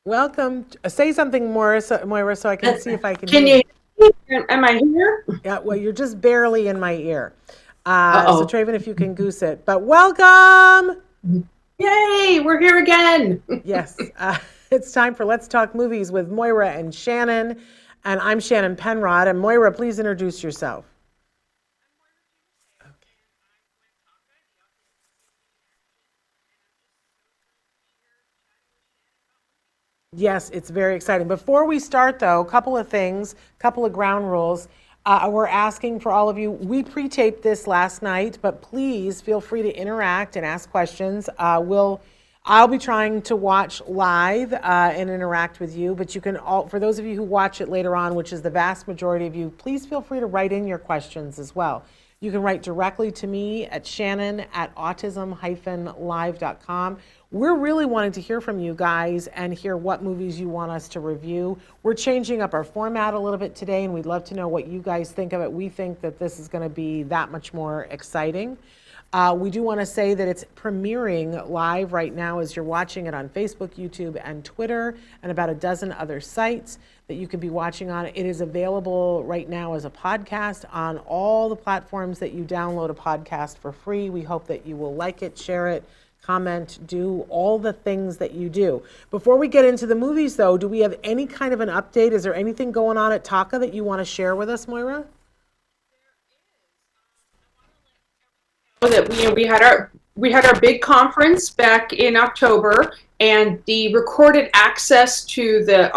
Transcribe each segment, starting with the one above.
Welcome. Say something, Moira, so I can see if I can Can hear you you. hear me? Am I here? Yeah, well, you're just barely in my ear. So Uh-oh. Traven, if you can goose it. But welcome. Yay, we're here again. Yes, it's time for Let's Talk Movies with Moira and Shannon. And I'm Shannon Penrod. And Moira, please introduce yourself. Yes, it's very exciting. Before we start, though, a couple of things, couple of ground rules. We're asking for all of you. We pre-taped this last night, but please feel free to interact and ask questions. I'll be trying to watch live and interact with you, but you can all, for those of you who watch it later on, which is the vast majority of you, please feel free to write in your questions as well. You can write directly to me at shannon@autism-live.com. We're really wanting to hear from you guys and hear what movies you want us to review. We're changing up our format a little bit today, and we'd love to know what you guys think of it. We think that this is going to be that much more exciting. We do want to say that it's premiering live right now as you're watching it on Facebook, YouTube, and Twitter, and about a dozen other sites that you can be watching on. It is available right now as a podcast on all the platforms that you download a podcast for free. We hope that you will like it, share it, comment, do all the things that you do. Before we get into the movies, though, do we have any kind of an update? Is there anything going on at Taka that you want to share with us, Moira? That we had our big conference back in October, and the recorded access to the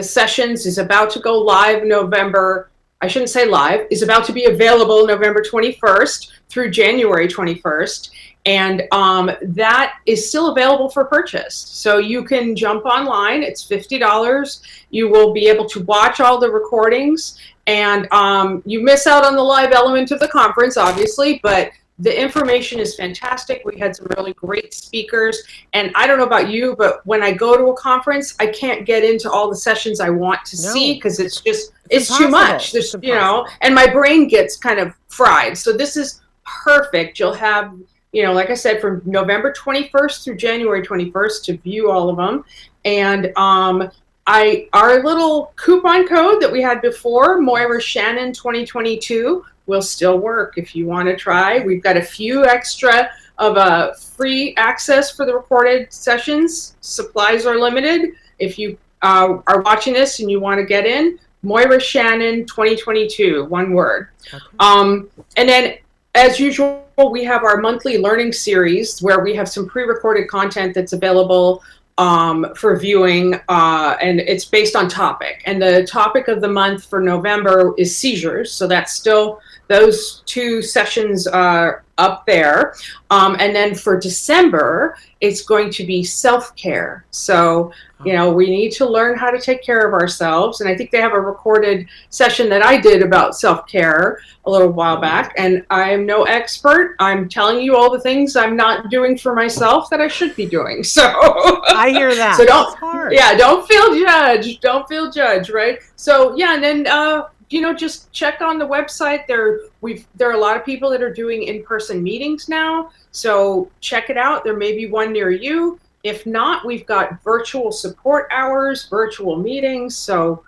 sessions is about to go live November. I shouldn't say live, is about to be available November 21st through January 21st. And that is still available for purchase. So you can jump online. It's $50. You will be able to watch all the recordings. And you miss out on the live element of the conference, obviously, but the information is fantastic. We had some really great speakers. And I don't know about you, but when I go to a conference, I can't get into all the sessions I want to see because it's too much. There's, and my brain gets kind of fried. So this is perfect. You'll have, like I said, from November 21st through January 21st to view all of them. And our little coupon code that we had before, Moira Shannon 2022, will still work if you want to try. We've got a few extra of free access for the recorded sessions. Supplies are limited. If you are watching this and you want to get in, Moira Shannon 2022, one word. Okay. And then, as usual, we have our monthly learning series where we have some pre-recorded content that's available for viewing, and it's based on topic. And the topic of the month for November is seizures, so that's still, those two sessions are up there. And then for December, it's going to be self-care. So, we need to learn how to take care of ourselves. And I think they have a recorded session that I did about self-care a little while back. And I'm no expert. I'm telling you all the things I'm not doing for myself that I should be doing. So I hear that. So don't feel judged. Don't feel judged, right? So yeah, and then just check on the website. There are a lot of people that are doing in-person meetings now. So check it out. There may be one near you. If not, we've got virtual support hours, virtual meetings. So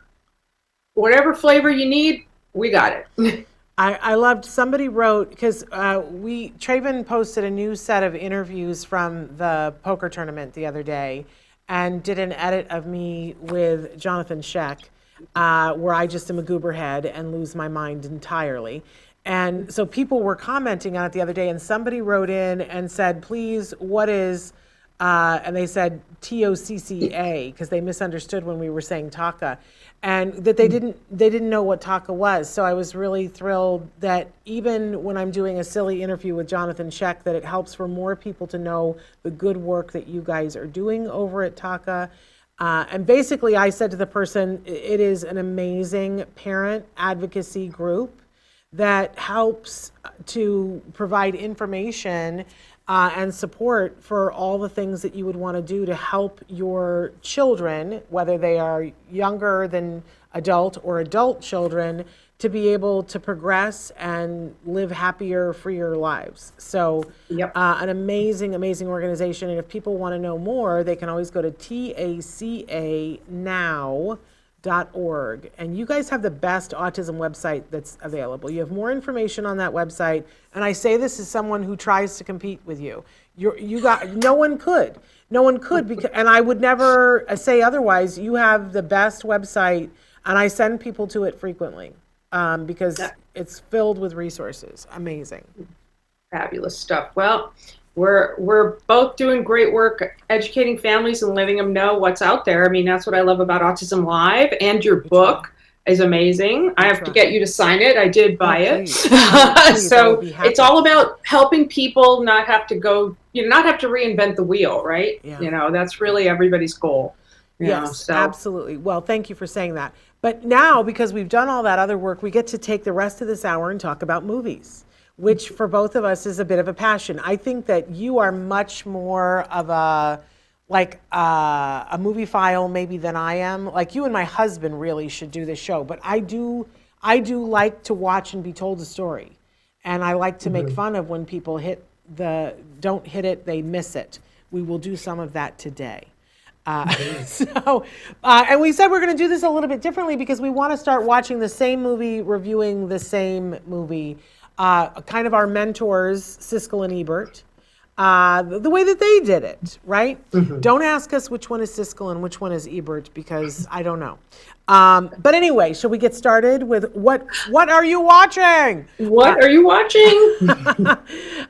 whatever flavor you need, we got it. I loved, somebody wrote, because Traven posted a new set of interviews from the poker tournament the other day and did an edit of me with Jonathan Sheck, where I just am a goober head and lose my mind entirely. And so people were commenting on it the other day, and somebody wrote in and said, please, what is, and they said TOCCA, because they misunderstood when we were saying Taka, and that they didn't know what Taka was. So I was really thrilled that even when I'm doing a silly interview with Jonathan Sheck, that it helps for more people to know the good work that you guys are doing over at Taka. And basically I said to the person, it is an amazing parent advocacy group that helps to provide information and support for all the things that you would want to do to help your children, whether they are younger than adult or adult children, to be able to progress and live happier, freer lives. So Yep. an amazing, amazing organization. And if people want to know more, they can always go to tacanow.org. And you guys have the best autism website that's available. You have more information on that website. And I say this as someone who tries to compete with you. No one could. No one could, because, and I would never say otherwise. You have the best website, and I send people to it frequently because it's filled with resources. Amazing. Fabulous stuff. Well, we're both doing great work educating families and letting them know what's out there. I mean, that's what I love about Autism Live, and your book is amazing. I have to get you to sign it. I did buy it. Please, So it's all about helping people not have to go, not have to reinvent the wheel, right? Yeah. That's really everybody's goal. Yes, absolutely. Well, thank you for saying that. But now, because we've done all that other work, we get to take the rest of this hour and talk about movies, which for both of us is a bit of a passion. I think that you are much more of a movie file maybe than I am. Like, you and my husband really should do this show, but I do like to watch and be told a story. And I like to make fun of when people don't hit it, they miss it. We will do some of that today. And we said we're going to do this a little bit differently because we want to start watching the same movie, reviewing the same movie. Kind of our mentors, Siskel and Ebert, the way that they did it, right? Don't ask us which one is Siskel and which one is Ebert, because I don't know. But anyway, shall we get started with what are you watching? What are you watching? And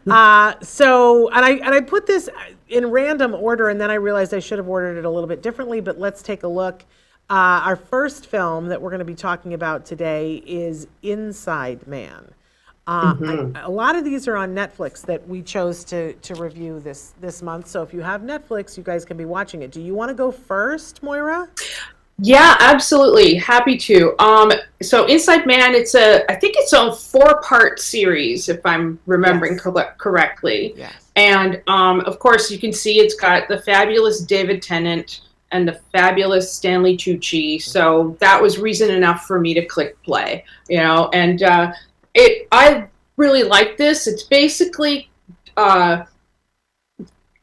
I put this in random order, and then I realized I should have ordered it a little bit differently, but let's take a look. Our first film that we're going to be talking about today is Inside Man. A lot of these are on Netflix that we chose to review this month. So if you have Netflix, you guys can be watching it. Do you want to go first, Moira? Yeah, absolutely. Happy to. So Inside Man, I think it's a 4-part series, if I'm remembering correctly. Yes. And of course, you can see it's got the fabulous David Tennant and the fabulous Stanley Tucci. So that was reason enough for me to click play, and I really like this. It's basically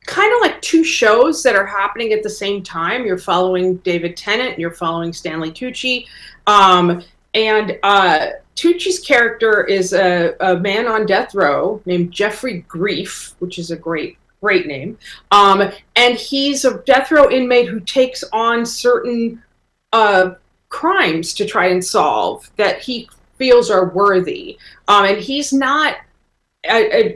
kind of like 2 shows that are happening at the same time. You're following David Tennant, you're following Stanley Tucci. And Tucci's character is a man on death row named Jeffrey Grief, which is a great name. And he's a death row inmate who takes on certain crimes to try and solve that he feels are worthy. And he's not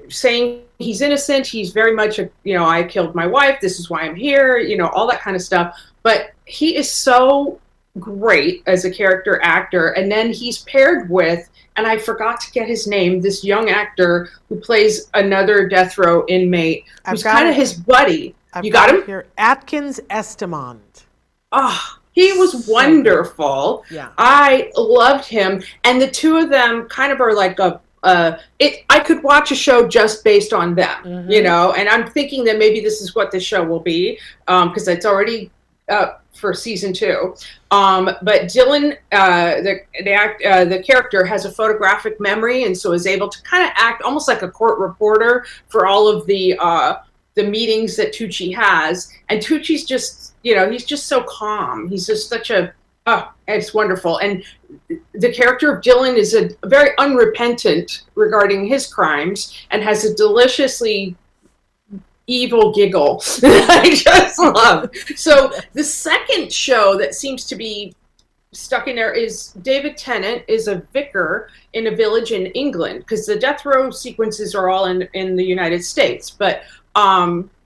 saying he's innocent. He's very much I killed my wife, this is why I'm here, all that kind of stuff. But he is so great as a character actor. And then he's paired with, and I forgot to get his name, this young actor who plays another death row inmate, who's kind of his buddy. You got him? Here, Atkins Estimond. Oh, he was wonderful. Yeah. I loved him. And the two of them kind of are like I could watch a show just based on them, and I'm thinking that maybe this is what the show will be, because it's already for season 2. But Dylan, the character, has a photographic memory, and so is able to kind of act almost like a court reporter for all of the meetings that Tucci has. And Tucci's just, he's just so calm. He's just such it's wonderful. And the character of Dylan is a very unrepentant regarding his crimes and has a deliciously evil giggle that I just love. So the second show that seems to be stuck in there is David Tennant is a vicar in a village in England, because the death row sequences are all in the United States. But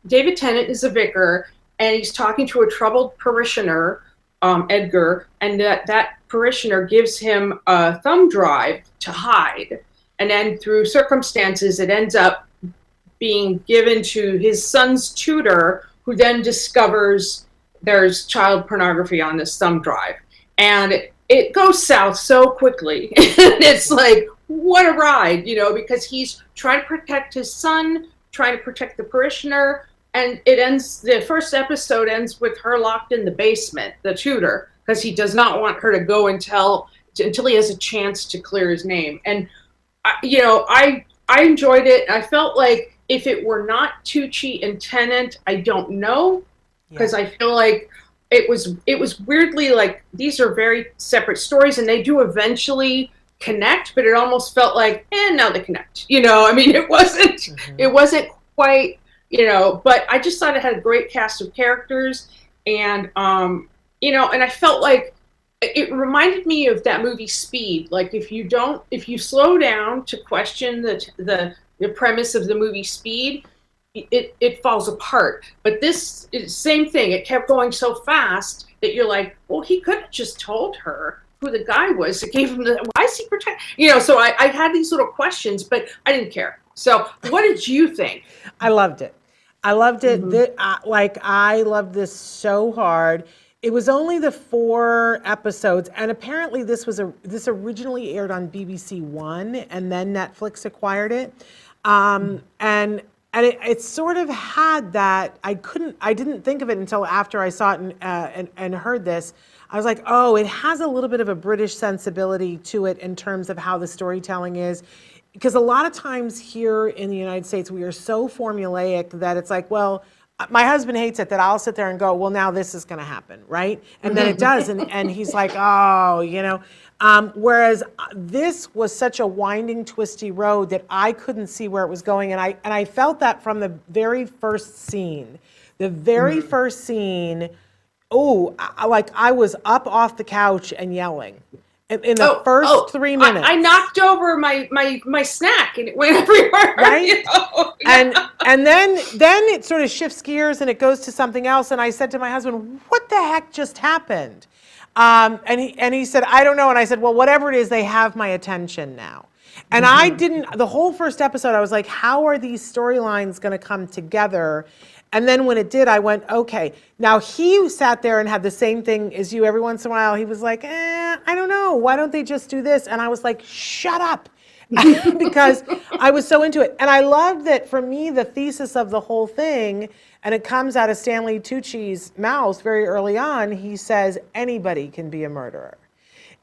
David Tennant is a vicar, and he's talking to a troubled parishioner, Edgar, and that parishioner gives him a thumb drive to hide. And then through circumstances, it ends up being given to his son's tutor, who then discovers there's child pornography on this thumb drive. And it goes south so quickly. It's like, what a ride, because he's trying to protect his son, trying to protect the parishioner. And the first episode ends with her locked in the basement, the tutor, because he does not want her to go and tell until he has a chance to clear his name. And I enjoyed it. I felt like if it were not Tucci and Tennant, I don't know, because I feel like it was weirdly like these are very separate stories, and they do eventually connect, but it almost felt like, now they connect. I mean, it wasn't quite, but I just thought it had a great cast of characters, and and I felt like it reminded me of that movie Speed. Like if you slow down to question the premise of the movie Speed, it falls apart. But this same thing, it kept going so fast that you're like, well, he could have just told her who the guy was that gave him why is he protect? So I had these little questions, but I didn't care. So what did you think? I loved it. I loved it. I loved this so hard. It was only the 4 episodes, and apparently this originally aired on BBC One, and then Netflix acquired it. And it sort of had that. I didn't think of it until after I saw it and heard this. I was like, oh, it has a little bit of a British sensibility to it in terms of how the storytelling is. Because a lot of times here in the United States, we are so formulaic that it's like, well, my husband hates it that I'll sit there and go, well, now this is going to happen, right? And then it does, and he's like, oh, whereas this was such a winding, twisty road that I couldn't see where it was going, and I felt that from the very first scene. The very first scene, I was up off the couch and yelling. In the first 3 minutes, I knocked over my snack and it went everywhere. Right, and then it sort of shifts gears and it goes to something else. And I said to my husband, "What the heck just happened?" And he said, "I don't know." And I said, "Well, whatever it is, they have my attention now." And I didn't. The whole first episode, I was like, "How are these storylines going to come together?" And then when it did, I went, okay. Now he sat there and had the same thing as you. Every once in a while, he was like, I don't know. Why don't they just do this? And I was like, shut up. Because I was so into it. And I loved that for me, the thesis of the whole thing, and it comes out of Stanley Tucci's mouth very early on, he says, anybody can be a murderer.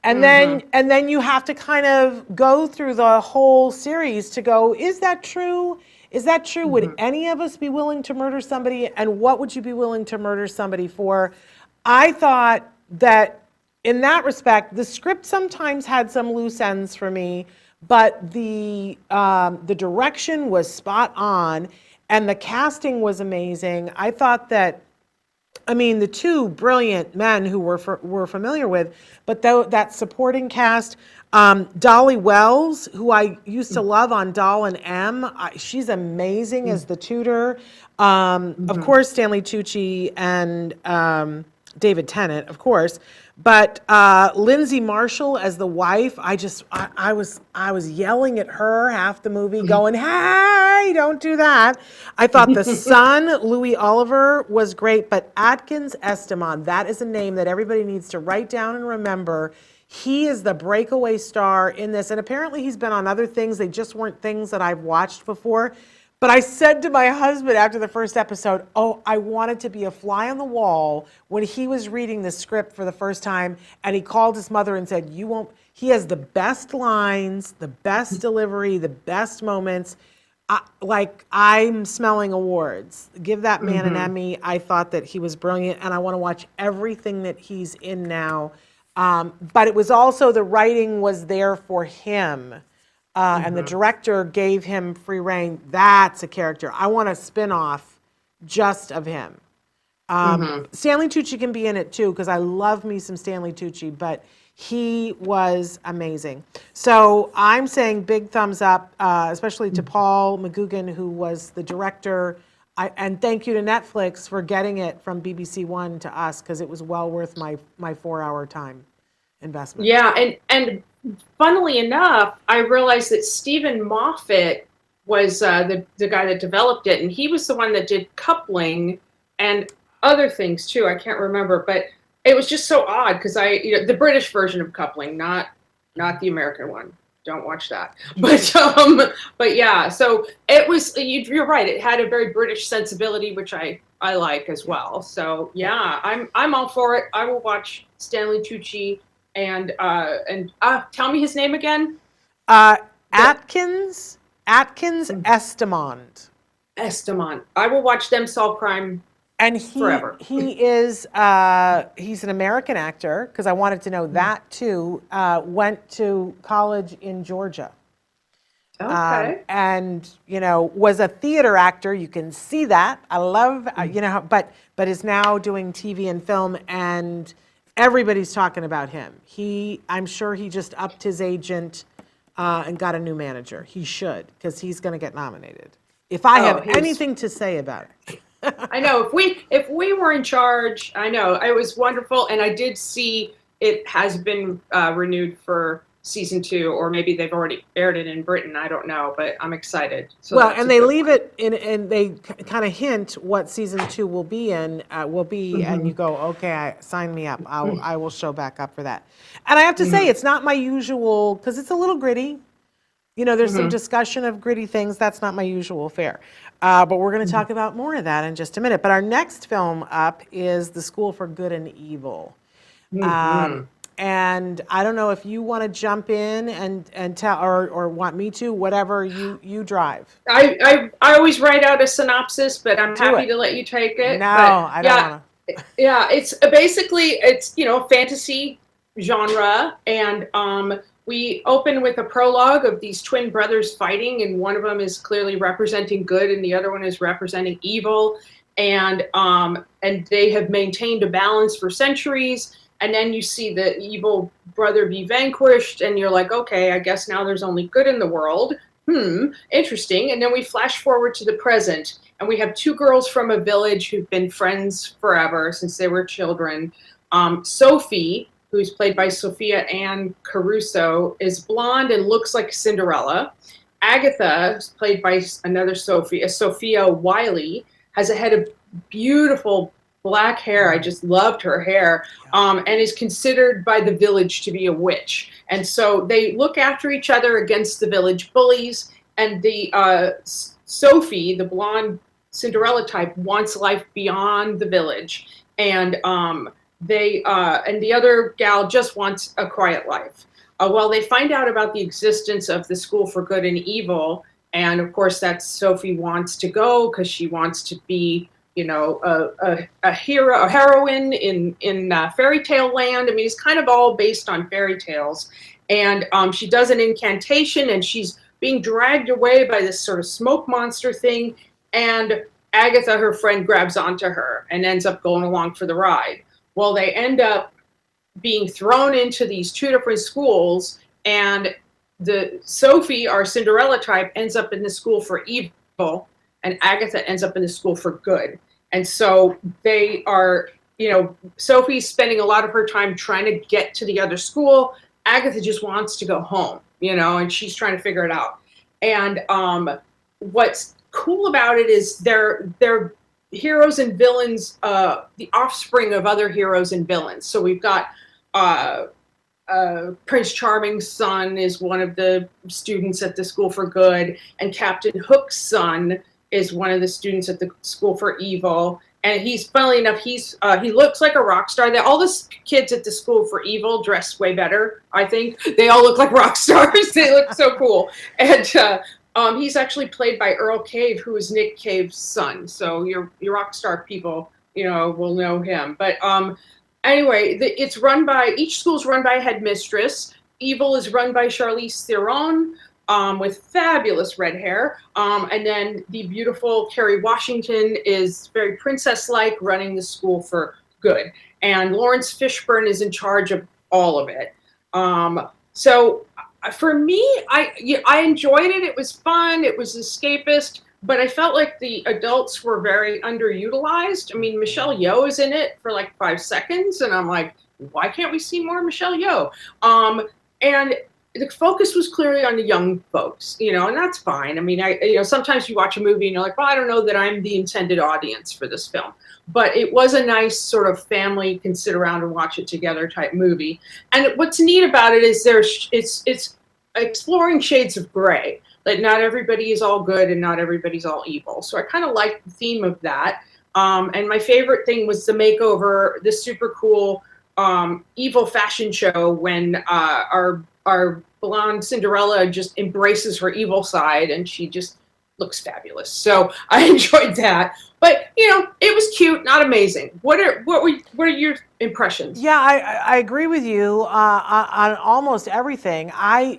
And then you have to kind of go through the whole series to go, is that true? Is that true? Would any of us be willing to murder somebody? And what would you be willing to murder somebody for? I thought that in that respect, the script sometimes had some loose ends for me, but the direction was spot on and the casting was amazing. I thought that, the 2 brilliant men who we're familiar with, but that supporting cast, Dolly Wells, who I used to love on Doll and M, she's amazing as the tutor. Of course, Stanley Tucci and David Tennant, of course. But Lindsay Marshall as the wife, I was yelling at her half the movie, going, "Hey, don't do that!" I thought the son, Louis Oliver, was great, but Atkins Esteban, that is a name that everybody needs to write down and remember. He is the breakaway star in this, and apparently he's been on other things. They just weren't things that I've watched before. But I said to my husband after the first episode, I wanted to be a fly on the wall when he was reading the script for the first time, and he called his mother and said, "You won't." He has the best lines, the best delivery, the best moments. I'm smelling awards. Give that man an Emmy. I thought that he was brilliant, and I want to watch everything that he's in now. But it was also the writing was there for him. And the director gave him free rein. That's a character. I want a spin-off just of him. Stanley Tucci can be in it too, because I love me some Stanley Tucci, but he was amazing. So I'm saying big thumbs up, especially to Paul McGugan, who was the director. And thank you to Netflix for getting it from BBC One to us, because it was well worth my 4-hour time investment. Yeah, and funnily enough, I realized that Stephen Moffat was the guy that developed it, and he was the one that did Coupling and other things too. I can't remember, but it was just so odd because the British version of Coupling, not the American one. Don't watch that. But yeah, so it was. You're right. It had a very British sensibility, which I like as well. So yeah, I'm all for it. I will watch Stanley Tucci and tell me his name again. Uh, Atkins Estamond. Estamon. I will watch them solve crime And forever. he's an American actor, because I wanted to know that too. Went to college in Georgia. Okay. And was a theater actor. You can see that. I love but is now doing TV and film, and everybody's talking about him. I'm sure he just upped his agent and got a new manager. He should, because he's going to get nominated. If I have anything to say about it. I know if we were in charge, I know it was wonderful, and I did see it has been renewed for season 2, or maybe they've already aired it in Britain. I don't know, but I'm excited. So well, and they leave it in, and they kind of hint what season 2 will be in, and you go, okay, sign me up. I will show back up for that. And I have to say, it's not my usual, because it's a little gritty. There's some discussion of gritty things. That's not my usual fare. But we're going to talk about more of that in just a minute. But our next film up is The School for Good and Evil. And I don't know if you want to jump in and tell, or want me to, whatever you drive. I always write out a synopsis, but I'm happy to let you take it. No, I don't want to. Yeah, it's basically, fantasy genre, and we open with a prologue of these twin brothers fighting, and one of them is clearly representing good and the other one is representing evil, and they have maintained a balance for centuries. And then you see the evil brother be vanquished, and you're like, okay, I guess now there's only good in the world. Interesting. And then we flash forward to the present, and we have 2 girls from a village who've been friends forever since they were children. Sophie, who's played by Sophia Ann Caruso, is blonde and looks like Cinderella. Agatha, who's played by another Sophie, Sophia Wiley, has a head of beautiful black hair. I just loved her hair, and is considered by the village to be a witch. And so they look after each other against the village bullies. And the Sophie, the blonde Cinderella type, wants life beyond the village, and and the other gal just wants a quiet life. Well, they find out about the existence of the School for Good and Evil, and of course, that Sophie wants to go because she wants to be, a hero, a heroine in fairy tale land. I mean, it's kind of all based on fairy tales. And she does an incantation, and she's being dragged away by this sort of smoke monster thing. And Agatha, her friend, grabs onto her and ends up going along for the ride. Well, they end up being thrown into these 2 different schools, and the Sophie, our Cinderella type, ends up in the School for Evil, and Agatha ends up in the School for Good. And so they are, Sophie's spending a lot of her time trying to get to the other school. Agatha just wants to go home, and she's trying to figure it out. And what's cool about it is they're heroes and villains, the offspring of other heroes and villains. So we've got Prince Charming's son is one of the students at the School for Good, and Captain Hook's son is one of the students at the School for Evil. And he's, funnily enough, he looks like a rock star. All the kids at the School for Evil dress way better, I think. They all look like rock stars. They look so cool. And he's actually played by Earl Cave, who is Nick Cave's son. So your rock star people, will know him. But anyway, each school's run by a headmistress. Evil is run by Charlize Theron, with fabulous red hair. And then the beautiful Kerry Washington is very princess-like, running the School for Good. And Lawrence Fishburne is in charge of all of it. So for me, I enjoyed it. It was fun. It was escapist. But I felt like the adults were very underutilized. I mean, Michelle Yeoh is in it for like 5 seconds. And I'm like, why can't we see more Michelle Yeoh? And the focus was clearly on the young folks, and that's fine. I mean, sometimes you watch a movie and you're like, well, I don't know that I'm the intended audience for this film. But it was a nice sort of family can sit around and watch it together type movie. And what's neat about it is it's exploring shades of gray. Like, not everybody is all good and not everybody's all evil. So I kind of liked the theme of that. And my favorite thing was the makeover, the super cool evil fashion show when our blonde Cinderella just embraces her evil side, and she just looks fabulous. So I enjoyed that. But it was cute, not amazing. What are your impressions? Yeah, I agree with you on almost everything.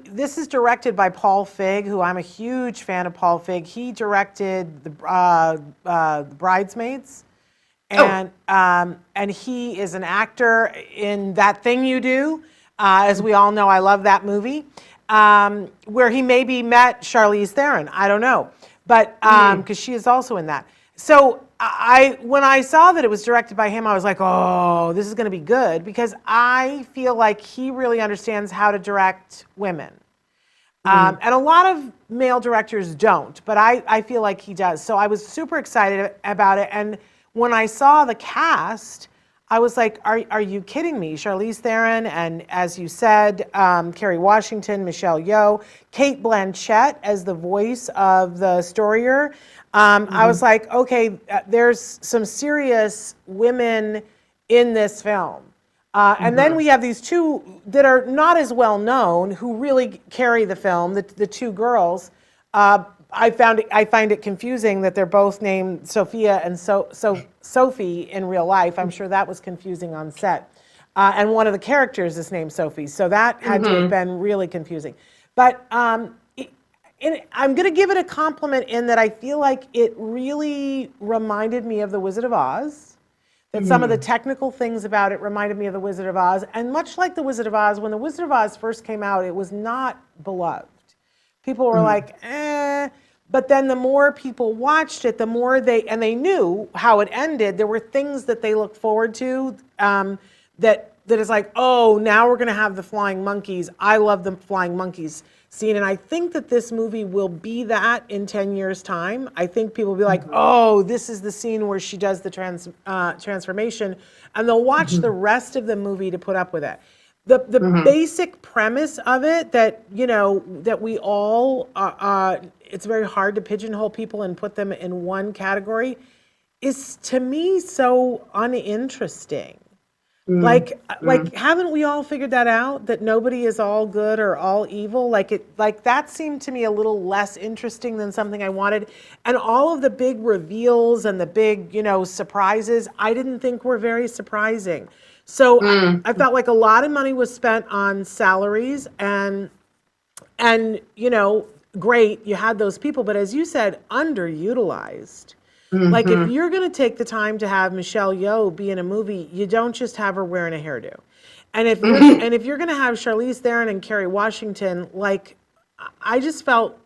This is directed by Paul Feig, who I'm a huge fan of. Paul Feig. He directed the Bridesmaids, and he is an actor in That Thing You Do. As we all know, I love that movie, where he maybe met Charlize Theron. I don't know, but because she is also in that. So when I saw that it was directed by him, I was like, oh, this is going to be good, because I feel like he really understands how to direct women. And a lot of male directors don't, but I feel like he does. So I was super excited about it. And when I saw the cast, I was like, are you kidding me? Charlize Theron, and as you said, Kerry Washington, Michelle Yeoh, Cate Blanchett as the voice of the Storier. I was like, okay, there's some serious women in this film. And then we have these two that are not as well known who really carry the film, the two girls. I find it confusing that they're both named Sophia and Sophie in real life. I'm sure that was confusing on set. And one of the characters is named Sophie, so that had to have been really confusing. But I'm going to give it a compliment in that I feel like it really reminded me of The Wizard of Oz. That some of the technical things about it reminded me of The Wizard of Oz. And much like The Wizard of Oz, when The Wizard of Oz first came out, it was not beloved. People were like, eh. But then the more people watched it, the more they knew how it ended. There were things that they looked forward to that is like, oh, now we're going to have the flying monkeys. I love the flying monkeys scene. And I think that this movie will be that in 10 years' time. I think people will be like, oh, this is the scene where she does the transformation. And they'll watch the rest of the movie to put up with it. The basic premise of it that we all it's very hard to pigeonhole people and put them in one category is, to me, so uninteresting. Like haven't we all figured that out, that nobody is all good or all evil? Like that seemed to me a little less interesting than something I wanted. And all of the big reveals and the big surprises, I didn't think were very surprising. So I felt like a lot of money was spent on salaries and great, you had those people, but as you said, underutilized. Like, if you're going to take the time to have Michelle Yeoh be in a movie, you don't just have her wearing a hairdo. And if you're going to have Charlize Theron and Kerry Washington, like, I just felt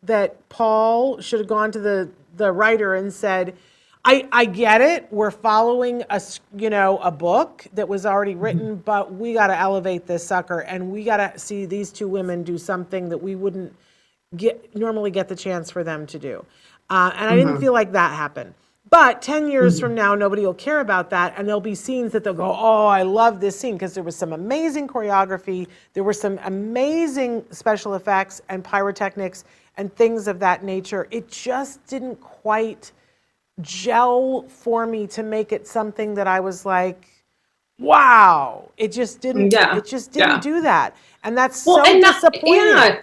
that Paul should have gone to the writer and said, I get it. We're following a book that was already written, but we got to elevate this sucker, and we got to see these two women do something that we wouldn't normally get the chance for them to do. And I didn't feel like that happened. But 10 years from now, nobody will care about that, and there'll be scenes that they'll go, oh, I love this scene, because there was some amazing choreography, there were some amazing special effects and pyrotechnics and things of that nature. It just didn't quite gel for me to make it something that I was like, wow. It just didn't. It just didn't do that, and that's so disappointing.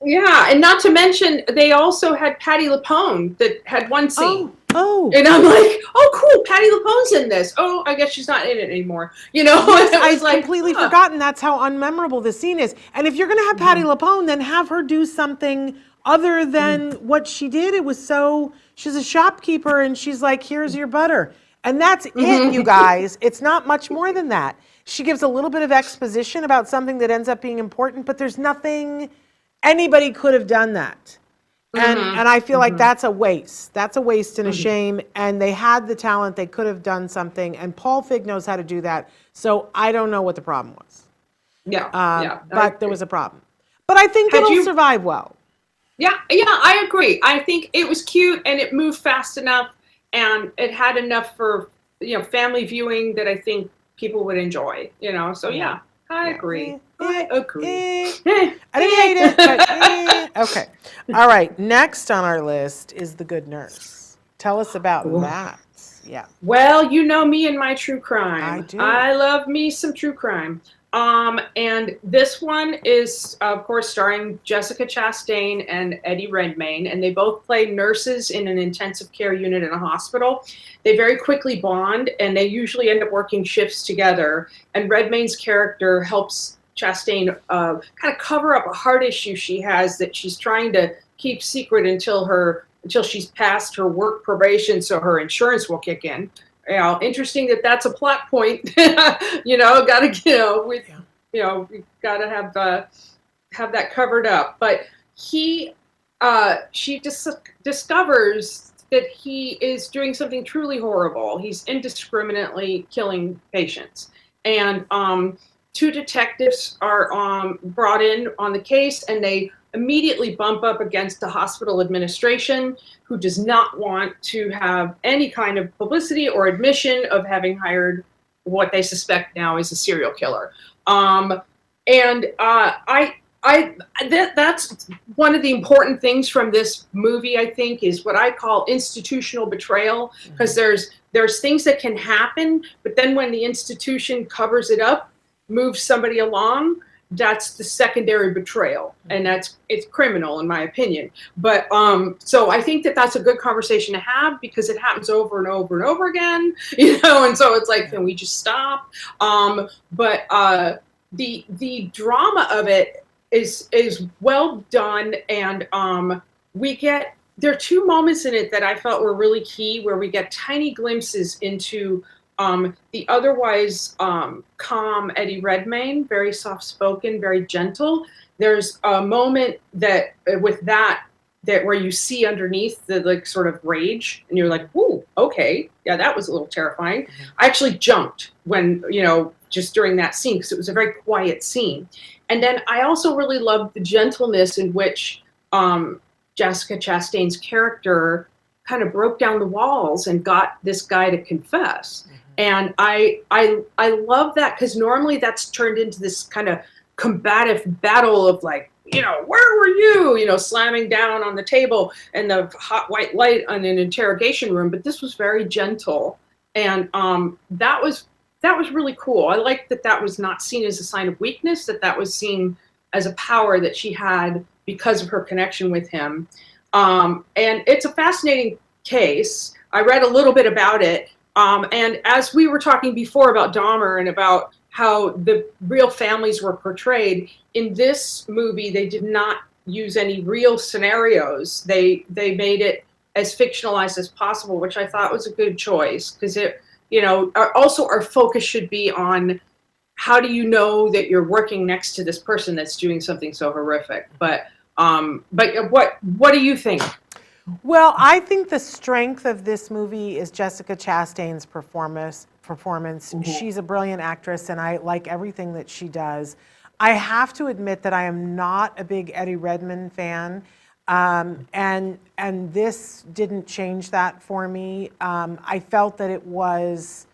Yeah, and not to mention, they also had Patti LuPone that had one scene. Oh. And I'm like, oh, cool, Patti LuPone's in this. Oh, I guess she's not in it anymore. Yes, I've completely forgotten that's how unmemorable this scene is. And if you're going to have Patti LuPone, then have her do something other than what she did. She's a shopkeeper, and she's like, here's your butter. And that's it, you guys. It's not much more than that. She gives a little bit of exposition about something that ends up being important, but there's nothing... Anybody could have done that. And I feel like that's a waste. That's a waste and a shame. And they had the talent. They could have done something. And Paul Feig knows how to do that. So I don't know what the problem was. But there was a problem. But I think it'll survive well. Yeah, I agree. I think it was cute, and it moved fast enough, and it had enough for family viewing that I think people would enjoy. So yeah. I agree. I agree. I didn't hate it, but okay. All right. Next on our list is The Good Nurse. Tell us about that. Yeah. Well, you know me and my true crime. I do. I love me some true crime. And this one is, of course, starring Jessica Chastain and Eddie Redmayne, and they both play nurses in an intensive care unit in a hospital. They very quickly bond, and they usually end up working shifts together. And Redmayne's character helps Chastain kind of cover up a heart issue she has that she's trying to keep secret until she's passed her work probation, so her insurance will kick in. Interesting that that's a plot point. Gotta we gotta have that covered up. But she discovers that he is doing something truly horrible. He's indiscriminately killing patients, and two detectives are brought in on the case, and they immediately bump up against the hospital administration, who does not want to have any kind of publicity or admission of having hired what they suspect now is a serial killer. That's one of the important things from this movie, I think, is what I call institutional betrayal, because there's things that can happen, but then when the institution covers it up, moves somebody along, that's the secondary betrayal, and it's criminal in my opinion. But so I think that that's a good conversation to have, because it happens over and over and over again, and so it's like, can we just stop? But the drama of it is well done, and there are two moments in it that I felt were really key, where we get tiny glimpses into the otherwise calm Eddie Redmayne, very soft-spoken, very gentle. There's a moment that where you see underneath the sort of rage, and you're like, "Ooh, okay, yeah, that was a little terrifying." Mm-hmm. I actually jumped when just during that scene, because it was a very quiet scene. And then I also really loved the gentleness in which Jessica Chastain's character kind of broke down the walls and got this guy to confess. Mm-hmm. And I love that, because normally that's turned into this kind of combative battle of like, where were you, slamming down on the table and the hot white light on an interrogation room. But this was very gentle, and that was really cool. I liked that was not seen as a sign of weakness, that was seen as a power that she had because of her connection with him. And it's a fascinating case. I read a little bit about it. And as we were talking before about Dahmer and about how the real families were portrayed, in this movie, they did not use any real scenarios. They made it as fictionalized as possible, which I thought was a good choice, because also our focus should be on how do you know that you're working next to this person that's doing something so horrific. But what do you think? Well, I think the strength of this movie is Jessica Chastain's performance. Mm-hmm. She's a brilliant actress, and I like everything that she does. I have to admit that I am not a big Eddie Redmayne fan, and this didn't change that for me. I felt that it was,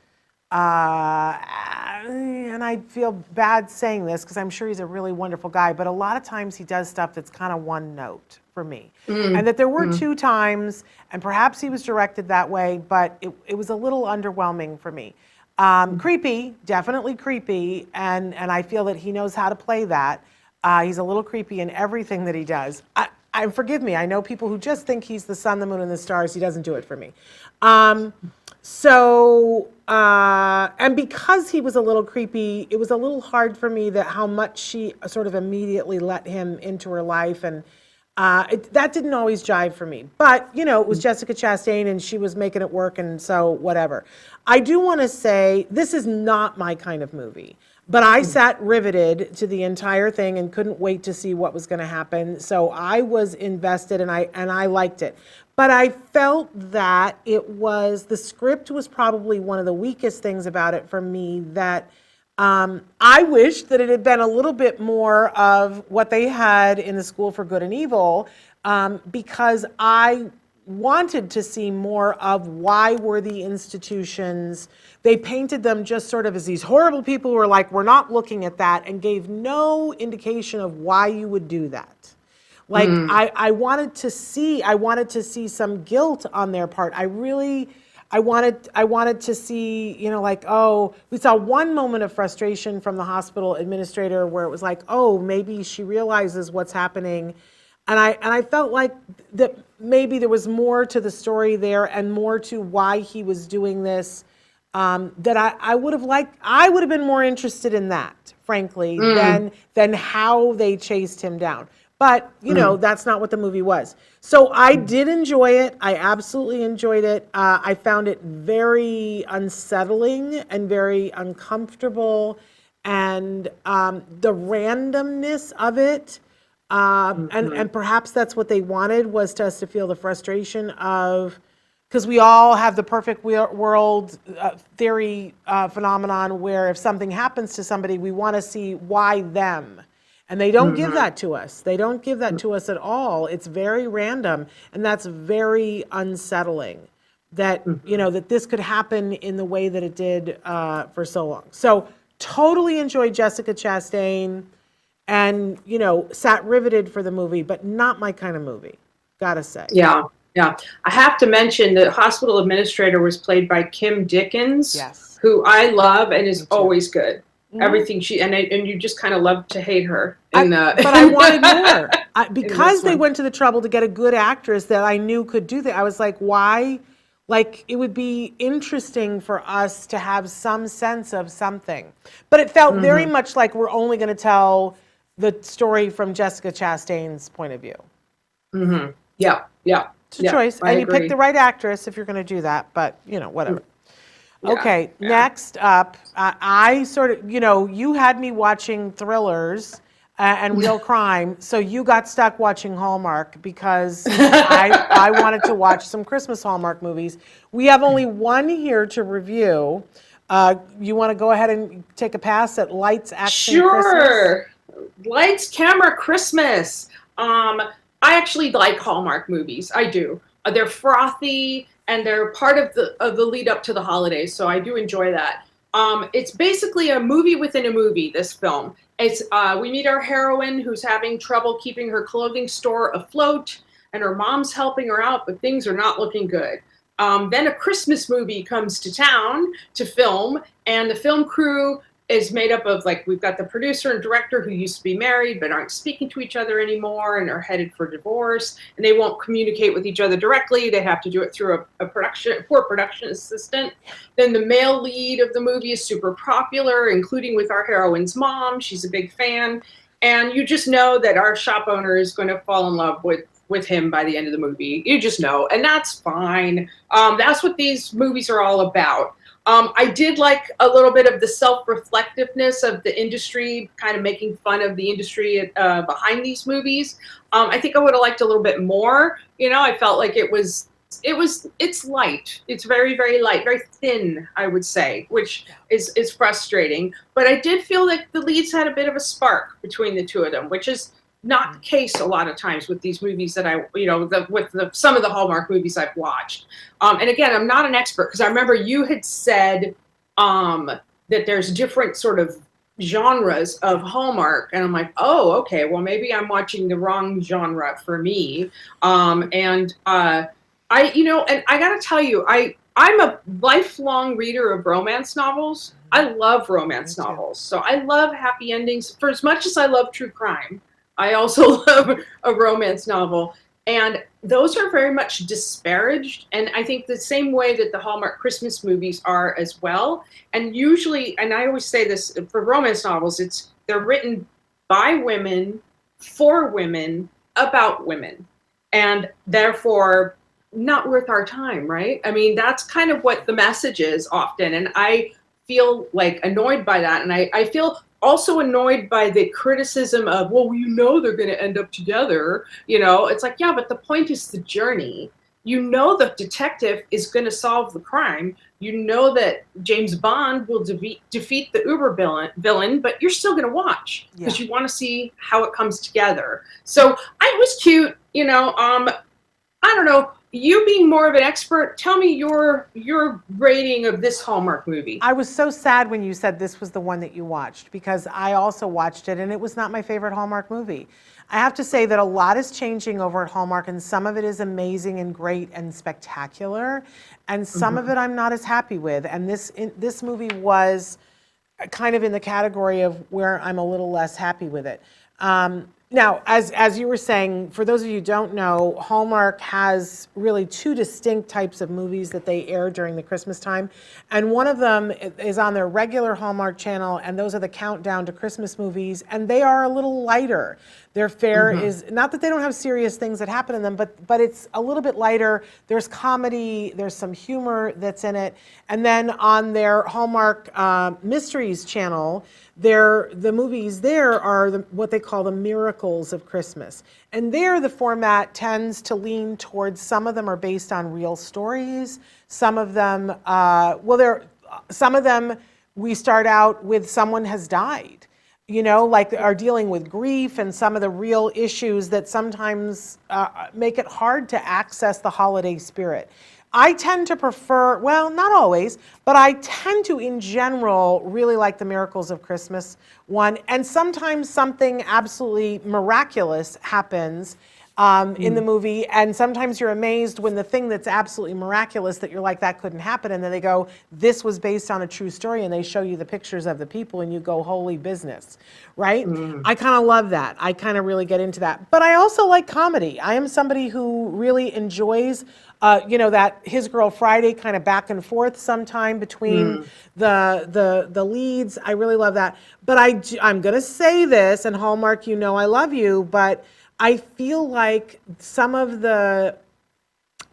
and I feel bad saying this because I'm sure he's a really wonderful guy, but a lot of times he does stuff that's kind of one note for me. And that there were two times, and perhaps he was directed that way, but it was a little underwhelming for me. Creepy, definitely creepy, and I feel that he knows how to play that. He's a little creepy in everything that he does. Forgive me, I know people who just think he's the sun, the moon, and the stars. He doesn't do it for me. And because he was a little creepy, it was a little hard for me that how much she sort of immediately let him into her life, and that didn't always jive for me. But, it was Jessica Chastain, and she was making it work, and so whatever. I do want to say, this is not my kind of movie. But I sat riveted to the entire thing and couldn't wait to see what was going to happen. So I was invested, and I liked it. But I felt that the script was probably one of the weakest things about it for me, that I wish that it had been a little bit more of what they had in the School for Good and Evil, because I wanted to see more of why were the institutions. They painted them just sort of as these horrible people who were like, we're not looking at that, and gave no indication of why you would do that. Like, I wanted to see some guilt on their part. I I wanted to see, like, oh, we saw one moment of frustration from the hospital administrator where it was like, oh, maybe she realizes what's happening. And I felt like that maybe there was more to the story there and more to why he was doing this, that I would have been more interested in that, frankly, than how they chased him down. But, that's not what the movie was. So I did enjoy it. I absolutely enjoyed it. I found it very unsettling and very uncomfortable. And the randomness of it, and perhaps that's what they wanted, was us to feel the frustration of, because we all have the perfect world theory phenomenon where if something happens to somebody, we want to see why them. And they don't give that to us. They don't give that to us at all. It's very random, and that's very unsettling that, that this could happen in the way that it did for so long. So totally enjoyed Jessica Chastain and, sat riveted for the movie, but not my kind of movie, gotta say. Yeah. Yeah, I have to mention the hospital administrator was played by Kim Dickens, Yes. who I love and is always good. Everything she and you just kind of love to hate her. But I wanted more because they went to the trouble to get a good actress that I knew could do that. I was like, why? Like, it would be interesting for us to have some sense of something. But it felt very much like we're only going to tell the story from Jessica Chastain's point of view. Yeah. It's a choice. And you pick the right actress if you're going to do that, but, whatever. Yeah, okay, next up, I sort of, you had me watching thrillers and real crime, so you got stuck watching Hallmark because I wanted to watch some Christmas Hallmark movies. We have only one here to review. You want to go ahead and take a pass at Lights, Action, Christmas? Sure. Lights, Camera, Christmas. I actually like Hallmark movies. I do. They're frothy and they're part of the lead up to the holidays, so I do enjoy that. It's basically a movie within a movie, this film. It's we meet our heroine who's having trouble keeping her clothing store afloat, and her mom's helping her out, but things are not looking good. Then a Christmas movie comes to town to film, and the film crew is made up of, like, we've got the producer and director who used to be married but aren't speaking to each other anymore and are headed for divorce, and they won't communicate with each other directly. They have to do it through a poor production assistant. Then the male lead of the movie is super popular, including with our heroine's mom. She's a big fan, and you just know that our shop owner is going to fall in love with him by the end of the movie. You just know, and that's fine. That's what these movies are all about. I did like a little bit of the self-reflectiveness of the industry, kind of making fun of the industry behind these movies. I think I would have liked a little bit more. I felt like it's light. It's very, very light, very thin, I would say, which is frustrating. But I did feel like the leads had a bit of a spark between the two of them, which is not the case a lot of times with these movies that some of the Hallmark movies I've watched. And again, I'm not an expert because I remember you had said that there's different sort of genres of Hallmark, and I'm like, oh, okay, well maybe I'm watching the wrong genre for me. And I gotta tell you, I'm a lifelong reader of romance novels. I love romance novels, so I love happy endings. For as much as I love true crime, I also love a romance novel, and those are very much disparaged, and I think the same way that the Hallmark Christmas movies are as well. And usually, and I always say this for romance novels, they're written by women, for women, about women, and therefore not worth our time, right? I mean, that's kind of what the message is often, and I feel like annoyed by that, and I feel also annoyed by the criticism of, well, they're going to end up together. It's like, yeah, but the point is the journey. The detective is going to solve the crime. That James Bond will defeat the Uber villain, but you're still going to watch because you want to see how it comes together. So it was cute. I don't know. you being more of an expert, tell me your rating of this Hallmark movie. I was so sad when you said this was the one that you watched, because I also watched it and it was not my favorite Hallmark movie. I have to say that a lot is changing over at Hallmark, and some of it is amazing and great and spectacular, and some of it I'm not as happy with. And this movie was kind of in the category of where I'm a little less happy with it. Now, as you were saying, for those of you who don't know, Hallmark has really two distinct types of movies that they air during the Christmas time. And one of them is on their regular Hallmark channel, and those are the Countdown to Christmas movies, and they are a little lighter. Their fare is, not that they don't have serious things that happen in them, but it's a little bit lighter. There's comedy, there's some humor that's in it. And then on their Hallmark Mysteries channel, the movies there are what they call the miracles of Christmas. And there the format tends to lean towards, some of them are based on real stories. Some of them, some of them we start out with someone has died, you know, like are dealing with grief and some of the real issues that sometimes make it hard to access the holiday spirit. I tend to prefer, well, not always, but I tend to, in general, really like the Miracles of Christmas one. And sometimes something absolutely miraculous happens in the movie. And sometimes you're amazed when the thing that's absolutely miraculous that you're like, that couldn't happen. And then they go, this was based on a true story. And they show you the pictures of the people and you go, holy business, right? I kind of love that. I kind of really get into that. But I also like comedy. I am somebody who really enjoys you know, that His Girl Friday kind of back and forth sometime between the leads. I really love that. But I'm going to say this, and Hallmark, you know I love you, but I feel like some of the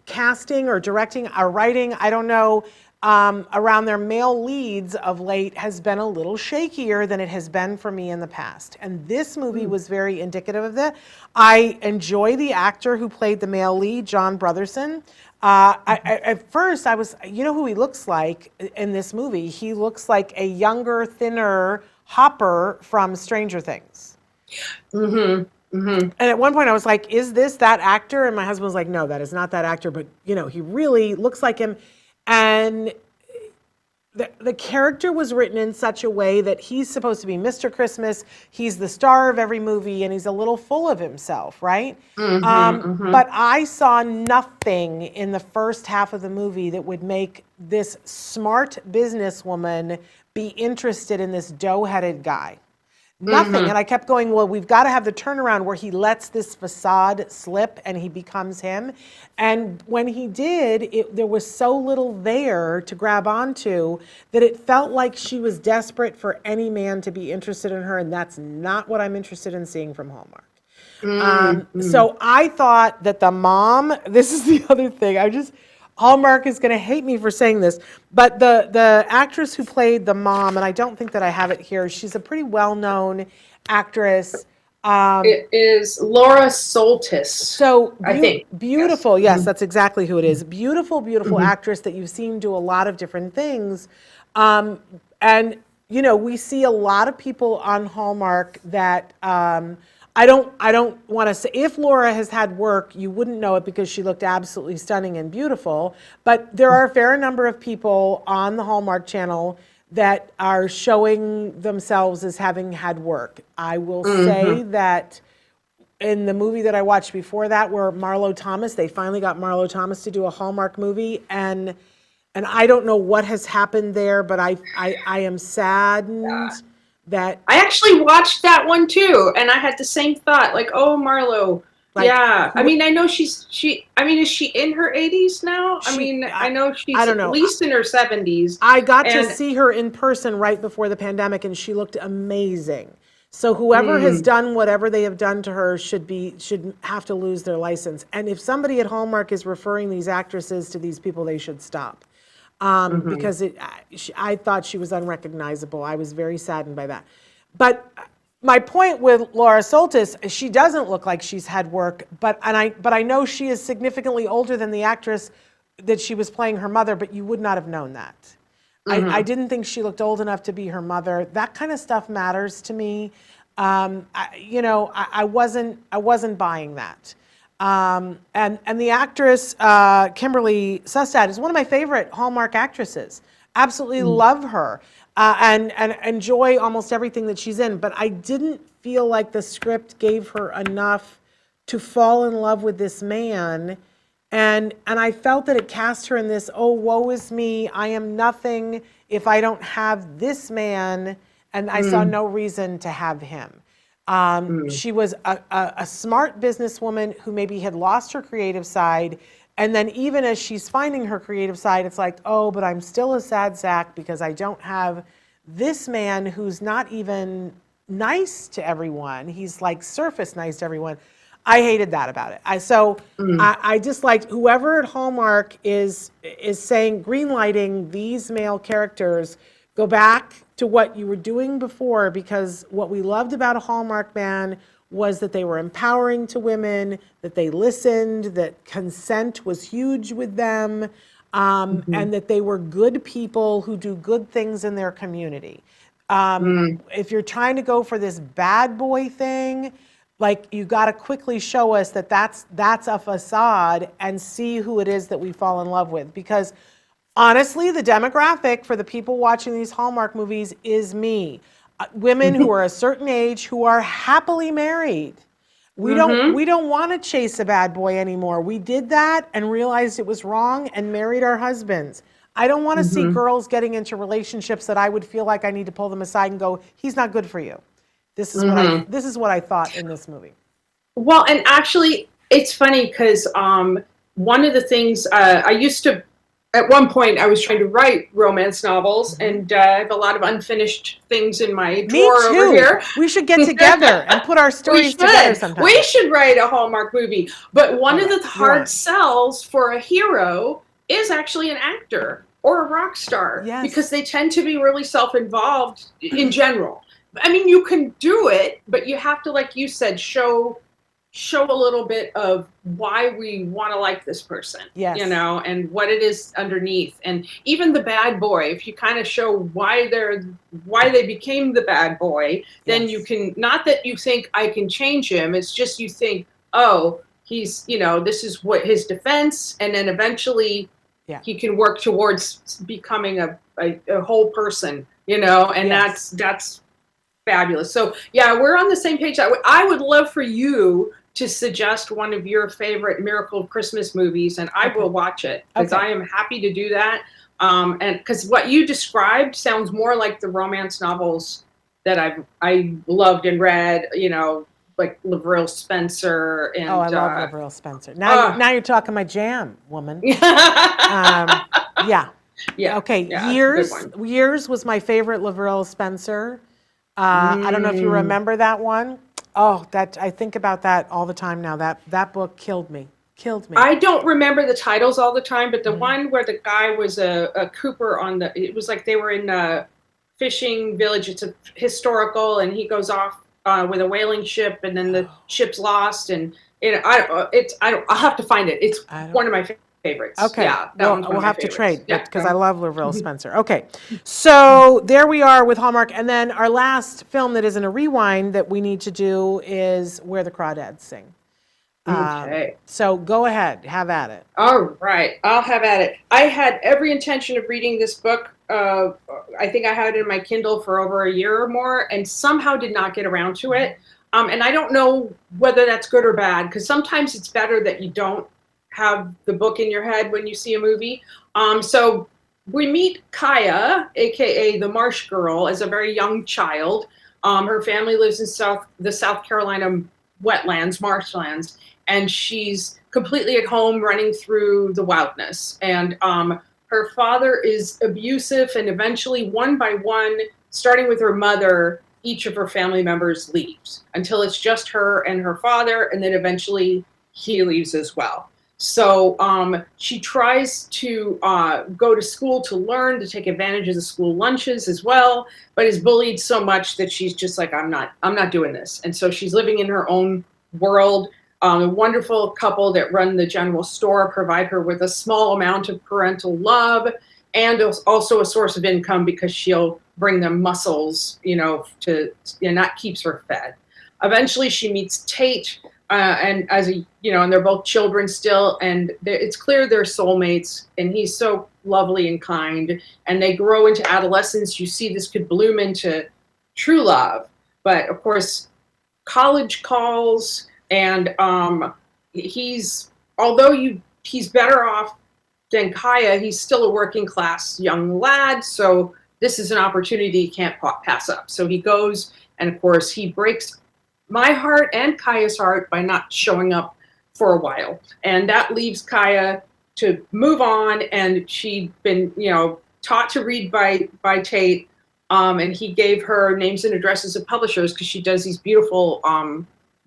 casting or directing or writing, I don't know, around their male leads of late has been a little shakier than it has been for me in the past. And this movie was very indicative of that. I enjoy the actor who played the male lead, John Brotherson. At first, I was, you know who he looks like in this movie? He looks like a younger, thinner Hopper from Stranger Things. And at one point I was like, is this that actor? And my husband was like, no, that is not that actor. But, you know, he really looks like him. And the character was written in such a way that he's supposed to be Mr. Christmas. He's the star of every movie, and he's a little full of himself, right? But I saw nothing in the first half of the movie that would make this smart businesswoman be interested in this dough-headed guy. Nothing. And I kept going, well, we've got to have the turnaround where he lets this facade slip and he becomes him. And when he did, there was so little there to grab onto that it felt like she was desperate for any man to be interested in her. And that's not what I'm interested in seeing from Hallmark. So I thought that the mom, this is the other thing, Hallmark is going to hate me for saying this, but the actress who played the mom, and I don't think that I have it here, she's a pretty well-known actress. It is Laura Soltis. So I think. Beautiful, yes, that's exactly who it is. Beautiful, beautiful actress that you've seen do a lot of different things. And, you know, we see a lot of people on Hallmark that I don't want to say, if Laura has had work, you wouldn't know it because she looked absolutely stunning and beautiful. But there are a fair number of people on the Hallmark channel that are showing themselves as having had work. I will say that in the movie that I watched before that, where Marlo Thomas, they finally got Marlo Thomas to do a Hallmark movie, and I don't know what has happened there, but I am saddened that I actually watched that one too, and I had the same thought, like, oh, Marlo. Like, yeah, I mean, I know is she in her 80s now? I know she's I don't know. At least in her 70s. I got to see her in person right before the pandemic, and she looked amazing. So whoever has done whatever they have done to her should have to lose their license. And if somebody at Hallmark is referring these actresses to these people, they should stop. Because I thought she was unrecognizable. I was very saddened by that. But my point with Laura Soltis, she doesn't look like she's had work, but I know she is significantly older than the actress that she was playing her mother, but you would not have known that. I didn't think she looked old enough to be her mother. That kind of stuff matters to me. I wasn't buying that. And the actress, Kimberly Sustad, is one of my favorite Hallmark actresses. Absolutely love her, and enjoy almost everything that she's in. But I didn't feel like the script gave her enough to fall in love with this man. And I felt that it cast her in this, oh, woe is me, I am nothing if I don't have this man, and I saw no reason to have him. She was a smart businesswoman who maybe had lost her creative side, and then even as she's finding her creative side, it's like, oh, but I'm still a sad sack because I don't have this man who's not even nice to everyone. He's like surface nice to everyone. I hated that about it. I just like whoever at Hallmark is saying greenlighting these male characters, go back to what you were doing before, because what we loved about a Hallmark man was that they were empowering to women, that they listened, that consent was huge with them, and that they were good people who do good things in their community. If you're trying to go for this bad boy thing, like, you got to quickly show us that that's a facade and see who it is that we fall in love with. Because honestly, the demographic for the people watching these Hallmark movies is me. Women who are a certain age who are happily married. We don't want to chase a bad boy anymore. We did that and realized it was wrong and married our husbands. I don't want to see girls getting into relationships that I would feel like I need to pull them aside and go, he's not good for you. This is what I thought in this movie. Well, and actually, it's funny because one of the things I used to, at one point, I was trying to write romance novels, and I have a lot of unfinished things in my drawer over here. We should get together and put our stories together sometime. We should write a Hallmark movie. But one of the hard sells for a hero is actually an actor or a rock star, because they tend to be really self-involved in general. I mean, you can do it, but you have to, like you said, show a little bit of why we want to like this person, you know, and what it is underneath. And even the bad boy, if you kind of show why they became the bad boy, then you can, not that you think I can change him, it's just you think, oh, he's, you know, this is what his defense, and then eventually he can work towards becoming a whole person, you know, and that's fabulous. So yeah, we're on the same page. I would love for you to suggest one of your favorite Miracle Christmas movies, and I will watch it, because I am happy to do that. And because what you described sounds more like the romance novels that I loved and read, you know, like Lavril Spencer. And I love Lavril Spencer. Now you're talking my jam, woman. Yeah. Okay. Years was my favorite Lavril Spencer. I don't know if you remember that one. Oh, I think about that all the time now. That book killed me. I don't remember the titles all the time, but the one where the guy was a cooper it was like they were in a fishing village. It's a historical, and he goes off with a whaling ship, and then the ship's lost, and I'll have to find it. It's one of my favorites. Okay. Yeah, we'll have to trade, because I love Lavril Spencer. Okay. So there we are with Hallmark. And then our last film that isn't a rewind that we need to do is Where the Crawdads Sing. Okay. So go ahead. Have at it. All right. I'll have at it. I had every intention of reading this book. I think I had it in my Kindle for over a year or more, and somehow did not get around to it. And I don't know whether that's good or bad, because sometimes it's better that you don't have the book in your head when you see a movie. So we meet Kaya, aka the Marsh Girl, as a very young child. Her family lives in the South Carolina wetlands, marshlands, and she's completely at home running through the wildness. And her father is abusive, and eventually, one by one, starting with her mother, each of her family members leaves until it's just her and her father, and then eventually he leaves as well. So she tries to go to school to learn, to take advantage of the school lunches as well, but is bullied so much that she's just like, I'm not doing this. And so she's living in her own world. A wonderful couple that run the general store provide her with a small amount of parental love, and also a source of income, because she'll bring them mussels, you know, and that keeps her fed. Eventually she meets Tate, and as a, and they're both children still, and it's clear they're soulmates, and he's so lovely and kind, and they grow into adolescence. You see this could bloom into true love, but of course, college calls, and he's better off than Kaya. He's still a working class young lad, so this is an opportunity he can't pass up. So he goes, and of course, he breaks my heart and Kaya's heart by not showing up for a while. And that leaves Kaya to move on, and she'd been, taught to read by Tate, and he gave her names and addresses of publishers because she does these beautiful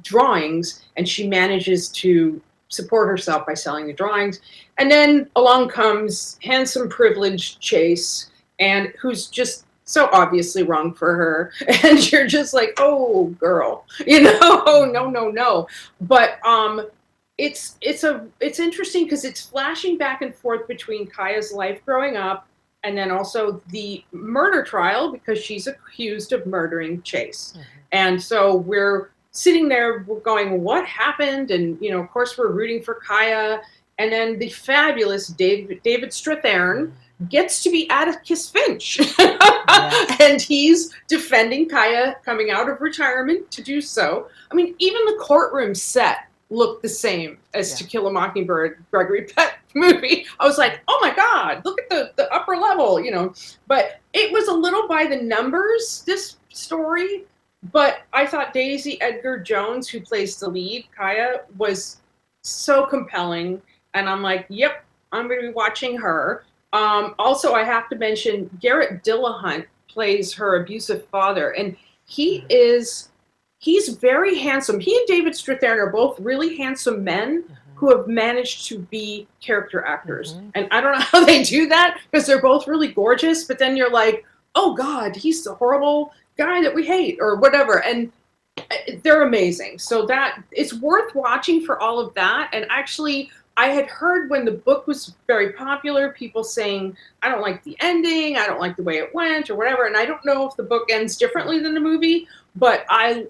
drawings, and she manages to support herself by selling the drawings. And then along comes handsome, privileged Chase, and who's just so obviously wrong for her. And you're just like, oh, girl, oh, no. But it's interesting because it's flashing back and forth between Kaya's life growing up and then also the murder trial, because she's accused of murdering Chase. Mm-hmm. And so we're sitting there going, what happened? And, of course, we're rooting for Kaya. And then the fabulous David Strathairn gets to be Atticus Finch. Yeah. And he's defending Kaya coming out of retirement to do so. I mean, even the courtroom set looked the same as To Kill a Mockingbird, Gregory Peck movie. I was like, oh my God, look at the upper level, But it was a little by the numbers, this story. But I thought Daisy Edgar Jones, who plays the lead, Kaya, was so compelling. And I'm like, yep, I'm going to be watching her. Also, I have to mention Garrett Dillahunt plays her abusive father. And he's very handsome. He and David Strathairn are both really handsome men who have managed to be character actors. And I don't know how they do that because they're both really gorgeous. But then you're like, oh, God, he's the horrible guy that we hate or whatever. And they're amazing. So that it's worth watching for all of that. And actually, I had heard when the book was very popular, people saying, I don't like the ending, I don't like the way it went or whatever. And I don't know if the book ends differently than the movie, but I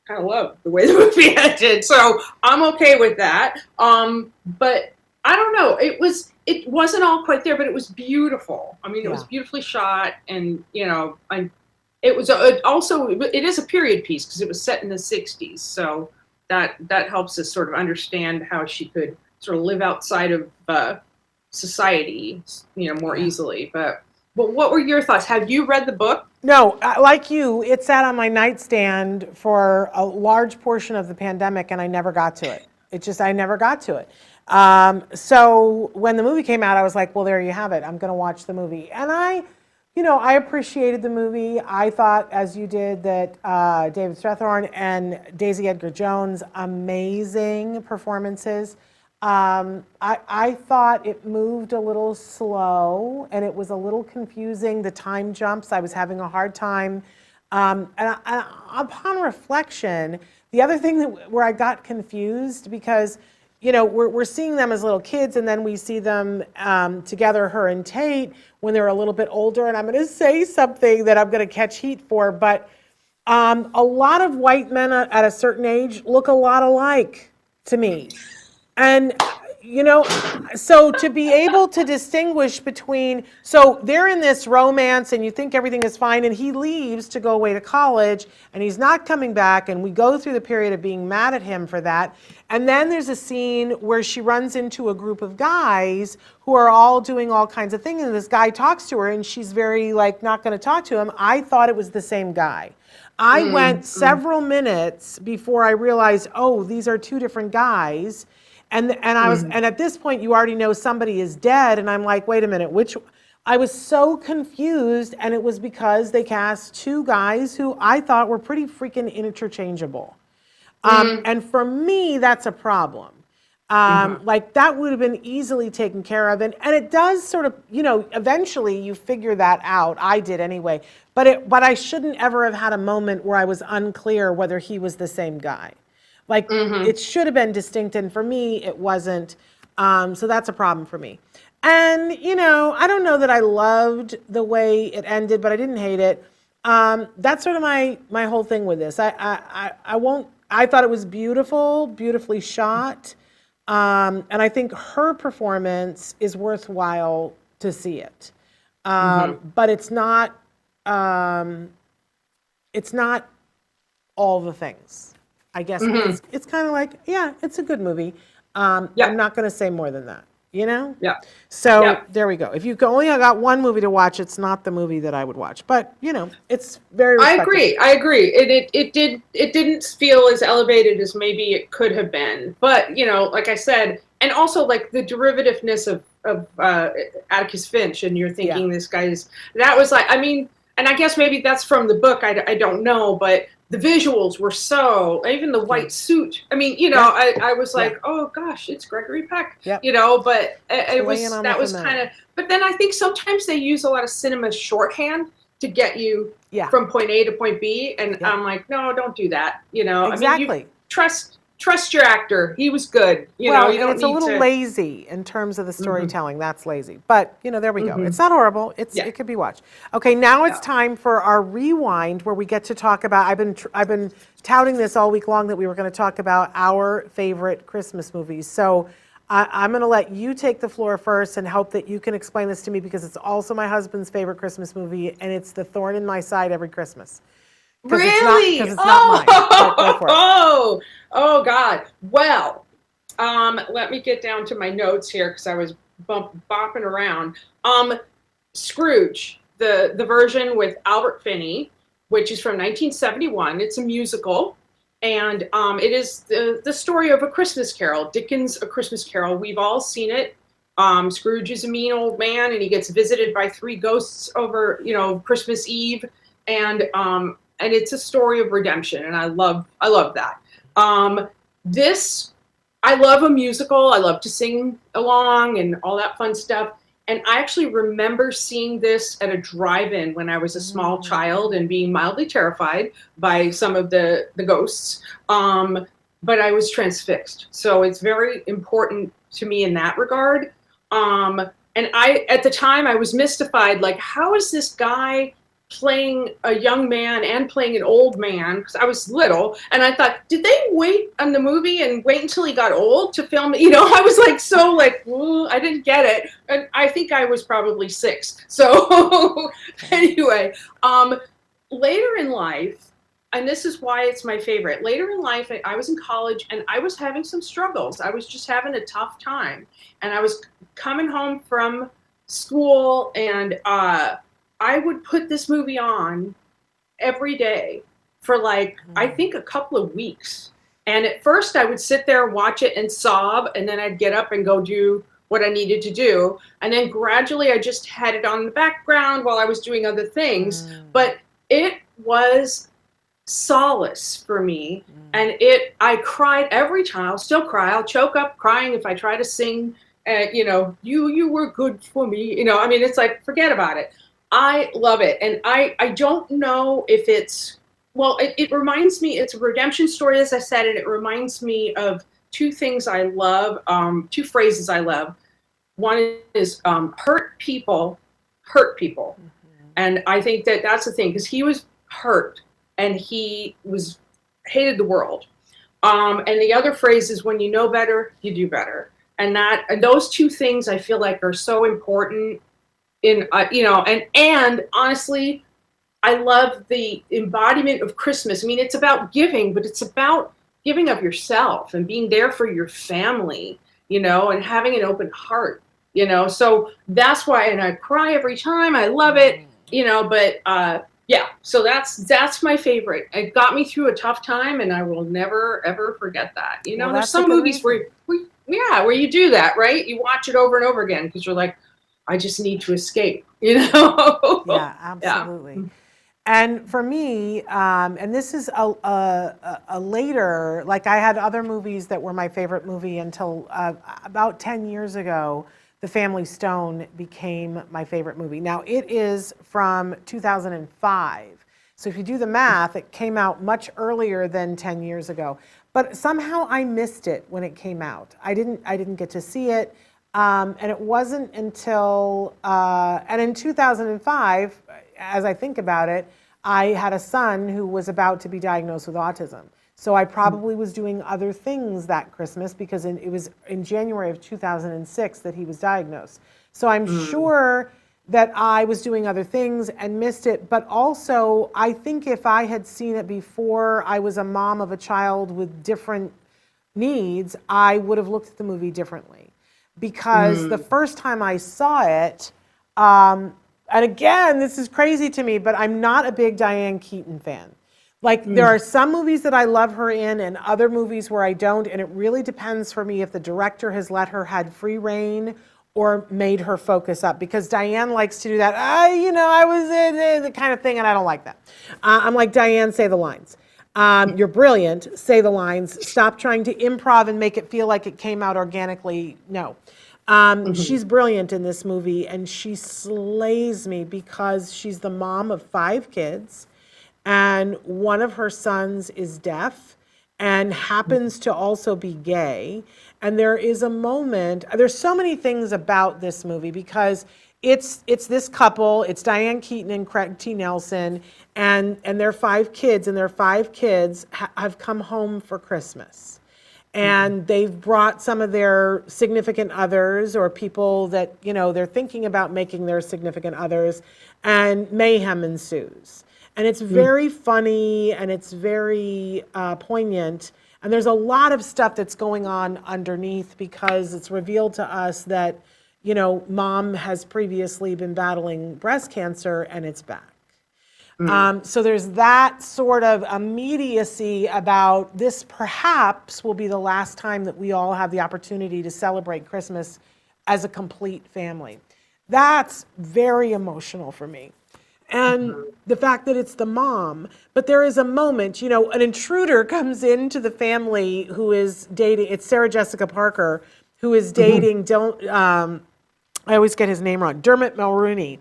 kind of love the way the movie ended. So I'm okay with that. But I don't know. It wasn't all quite there, but it was beautiful. I mean, it was beautifully shot, and it was also it is a period piece because it was set in the 60s. So that helps us sort of understand how she could sort of live outside of society, more easily. But what were your thoughts? Have you read the book? No, like you, it sat on my nightstand for a large portion of the pandemic, and I never got to it. I never got to it. So when the movie came out, I was like, well, there you have it. I'm going to watch the movie. And I appreciated the movie. I thought, as you did, that David Strathairn and Daisy Edgar Jones, amazing performances. I thought it moved a little slow, and it was a little confusing. The time jumps, I was having a hard time. And upon reflection, the other thing where I got confused, because we're seeing them as little kids, and then we see them together, her and Tate, when they're a little bit older. And I'm going to say something that I'm going to catch heat for, but a lot of white men at a certain age look a lot alike to me. And, so to be able to distinguish between, so they're in this romance and you think everything is fine, and he leaves to go away to college and he's not coming back, and we go through the period of being mad at him for that. And then there's a scene where she runs into a group of guys who are all doing all kinds of things, and this guy talks to her and she's very not going to talk to him. I thought it was the same guy. I went several minutes before I realized, oh, these are two different guys. And at this point, you already know somebody is dead, and I'm like, wait a minute, I was so confused, and it was because they cast two guys who I thought were pretty freaking interchangeable. And for me, that's a problem. That would have been easily taken care of, and it does sort of, eventually you figure that out. I did anyway, but I shouldn't ever have had a moment where I was unclear whether he was the same guy. It should have been distinct, and for me, it wasn't. So that's a problem for me. And, I don't know that I loved the way it ended, but I didn't hate it. That's sort of my whole thing with this. I I thought it was beautiful, beautifully shot. And I think her performance is worthwhile to see it. But it's not all the things. I guess it's kind of like, yeah, it's a good movie. I'm not going to say more than that, you know? Yeah. So Yeah. there we go. If you only got one movie to watch, it's not the movie that I would watch. But, you know, it's very respectable. I agree. It didn't feel as elevated as maybe it could have been. But, you know, like I said, and also like the derivativeness of Atticus Finch, and you're thinking this guy's, that was like, I mean, and I guess maybe that's from the book, I don't know, but the visuals were so, even the white suit. I mean, you know, I was like, oh gosh, it's Gregory Peck, you know, but it was, that was kind of, but then I think sometimes they use a lot of cinema shorthand to get you from point A to point B. And I'm like, no, don't do that. You know, exactly. I mean, you trust your actor. He was good. You know, you don't it's a little lazy in terms of the storytelling. That's lazy. But, you know, there we go. It's not horrible. It could be watched. Okay, now it's time for our rewind, where we get to talk about, I've been touting this all week long, that we were going to talk about our favorite Christmas movies. So I'm going to let you take the floor first and hope that you can explain this to me, because it's also my husband's favorite Christmas movie, and it's The Thorn in My Side Every Christmas. Really? Because it's not mine. Go for it. Oh God. Well, let me get down to my notes here, because I was bopping around. Scrooge, the version with Albert Finney, which is from 1971. It's a musical, and it is the story of A Christmas Carol, Dickens' A Christmas Carol. We've all seen it. Scrooge is a mean old man, and he gets visited by 3 ghosts over, you know, Christmas Eve, and it's a story of redemption, and I love that. I love a musical. I love to sing along and all that fun stuff. And I actually remember seeing this at a drive-in when I was a small child and being mildly terrified by some of the ghosts. But I was transfixed. So it's very important to me in that regard. And at the time, I was mystified, like, how is this guy playing a young man and playing an old man? Because I was little, and I thought, did they wait on the movie and wait until he got old to film it? You know, I was like, so like, I didn't get it. And I think I was probably 6. So anyway, later in life, and this is why it's my favorite, later in life, I was in college, and I was having some struggles. I was just having a tough time, and I was coming home from school, and I would put this movie on every day for like, I think a couple of weeks. And at first I would sit there, watch it and sob, and then I'd get up and go do what I needed to do. And then gradually I just had it on the background while I was doing other things. But it was solace for me. And I cried every time. I'll still cry. I'll choke up crying if I try to sing, you know, you were good for me. You know, I mean, it's like, forget about it. I love it. And I don't know if it's, well, it reminds me, it's a redemption story, as I said, and it reminds me of 2 things I love, 2 phrases I love. One is hurt people hurt people. And I think that that's the thing, because he was hurt and he hated the world. And the other phrase is, when you know better, you do better. And those 2 things I feel like are so important in, you know, and honestly, I love the embodiment of Christmas. I mean, it's about giving, but it's about giving of yourself and being there for your family, you know, and having an open heart, you know. So that's why, and I cry every time. I love it, you know, but yeah, so that's my favorite. It got me through a tough time, and I will never, ever forget that. You know, there's some movies where you do that, right? You watch it over and over again because you're like, I just need to escape, you know? Yeah, absolutely. Yeah. And for me, and this is a later, like I had other movies that were my favorite movie until about 10 years ago, The Family Stone became my favorite movie. Now it is from 2005. So if you do the math, it came out much earlier than 10 years ago. But somehow I missed it when it came out. I didn't get to see it. And it wasn't until, and in 2005, as I think about it, I had a son who was about to be diagnosed with autism. So I probably was doing other things that Christmas because it was in January of 2006 that he was diagnosed. So I'm sure that I was doing other things and missed it. But also, I think if I had seen it before I was a mom of a child with different needs, I would have looked at the movie differently. Because the first time I saw it, and again, this is crazy to me, but I'm not a big Diane Keaton fan. Like, there are some movies that I love her in and other movies where I don't, and it really depends for me if the director has let her had free reign or made her focus up, because Diane likes to do that, I was in the kind of thing, and I don't like that. I'm like, Diane, say the lines. You're brilliant, say the lines. Stop trying to improv and make it feel like it came out organically. No. She's brilliant in this movie, and she slays me because she's the mom of 5 kids. And one of her sons is deaf and happens to also be gay. And there is a moment, there's so many things about this movie because it's this couple, it's Diane Keaton and Craig T. Nelson, and their 5 kids, and their 5 kids have come home for Christmas. And they've brought some of their significant others or people that, they're thinking about making their significant others, and mayhem ensues. And it's very funny and it's very poignant. And there's a lot of stuff that's going on underneath because it's revealed to us that, mom has previously been battling breast cancer and it's back. So there's that sort of immediacy about this perhaps will be the last time that we all have the opportunity to celebrate Christmas as a complete family. That's very emotional for me. And the fact that it's the mom, but there is a moment, an intruder comes into the family who is dating, it's Sarah Jessica Parker, who is dating, I always get his name wrong, Dermot Mulroney,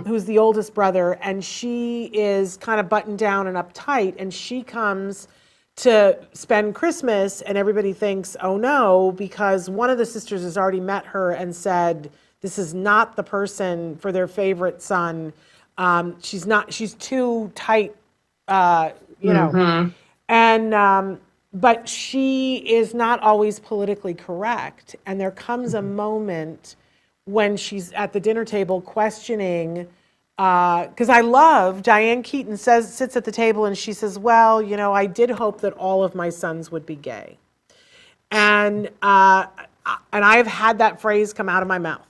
who's the oldest brother, and she is kind of buttoned down and uptight, and she comes to spend Christmas, and everybody thinks, oh no, because one of the sisters has already met her and said, this is not the person for their favorite son. She's too tight, and, but she is not always politically correct. And there comes a moment when she's at the dinner table questioning, because I love, Diane Keaton sits at the table and she says, well, I did hope that all of my sons would be gay. And I've had that phrase come out of my mouth.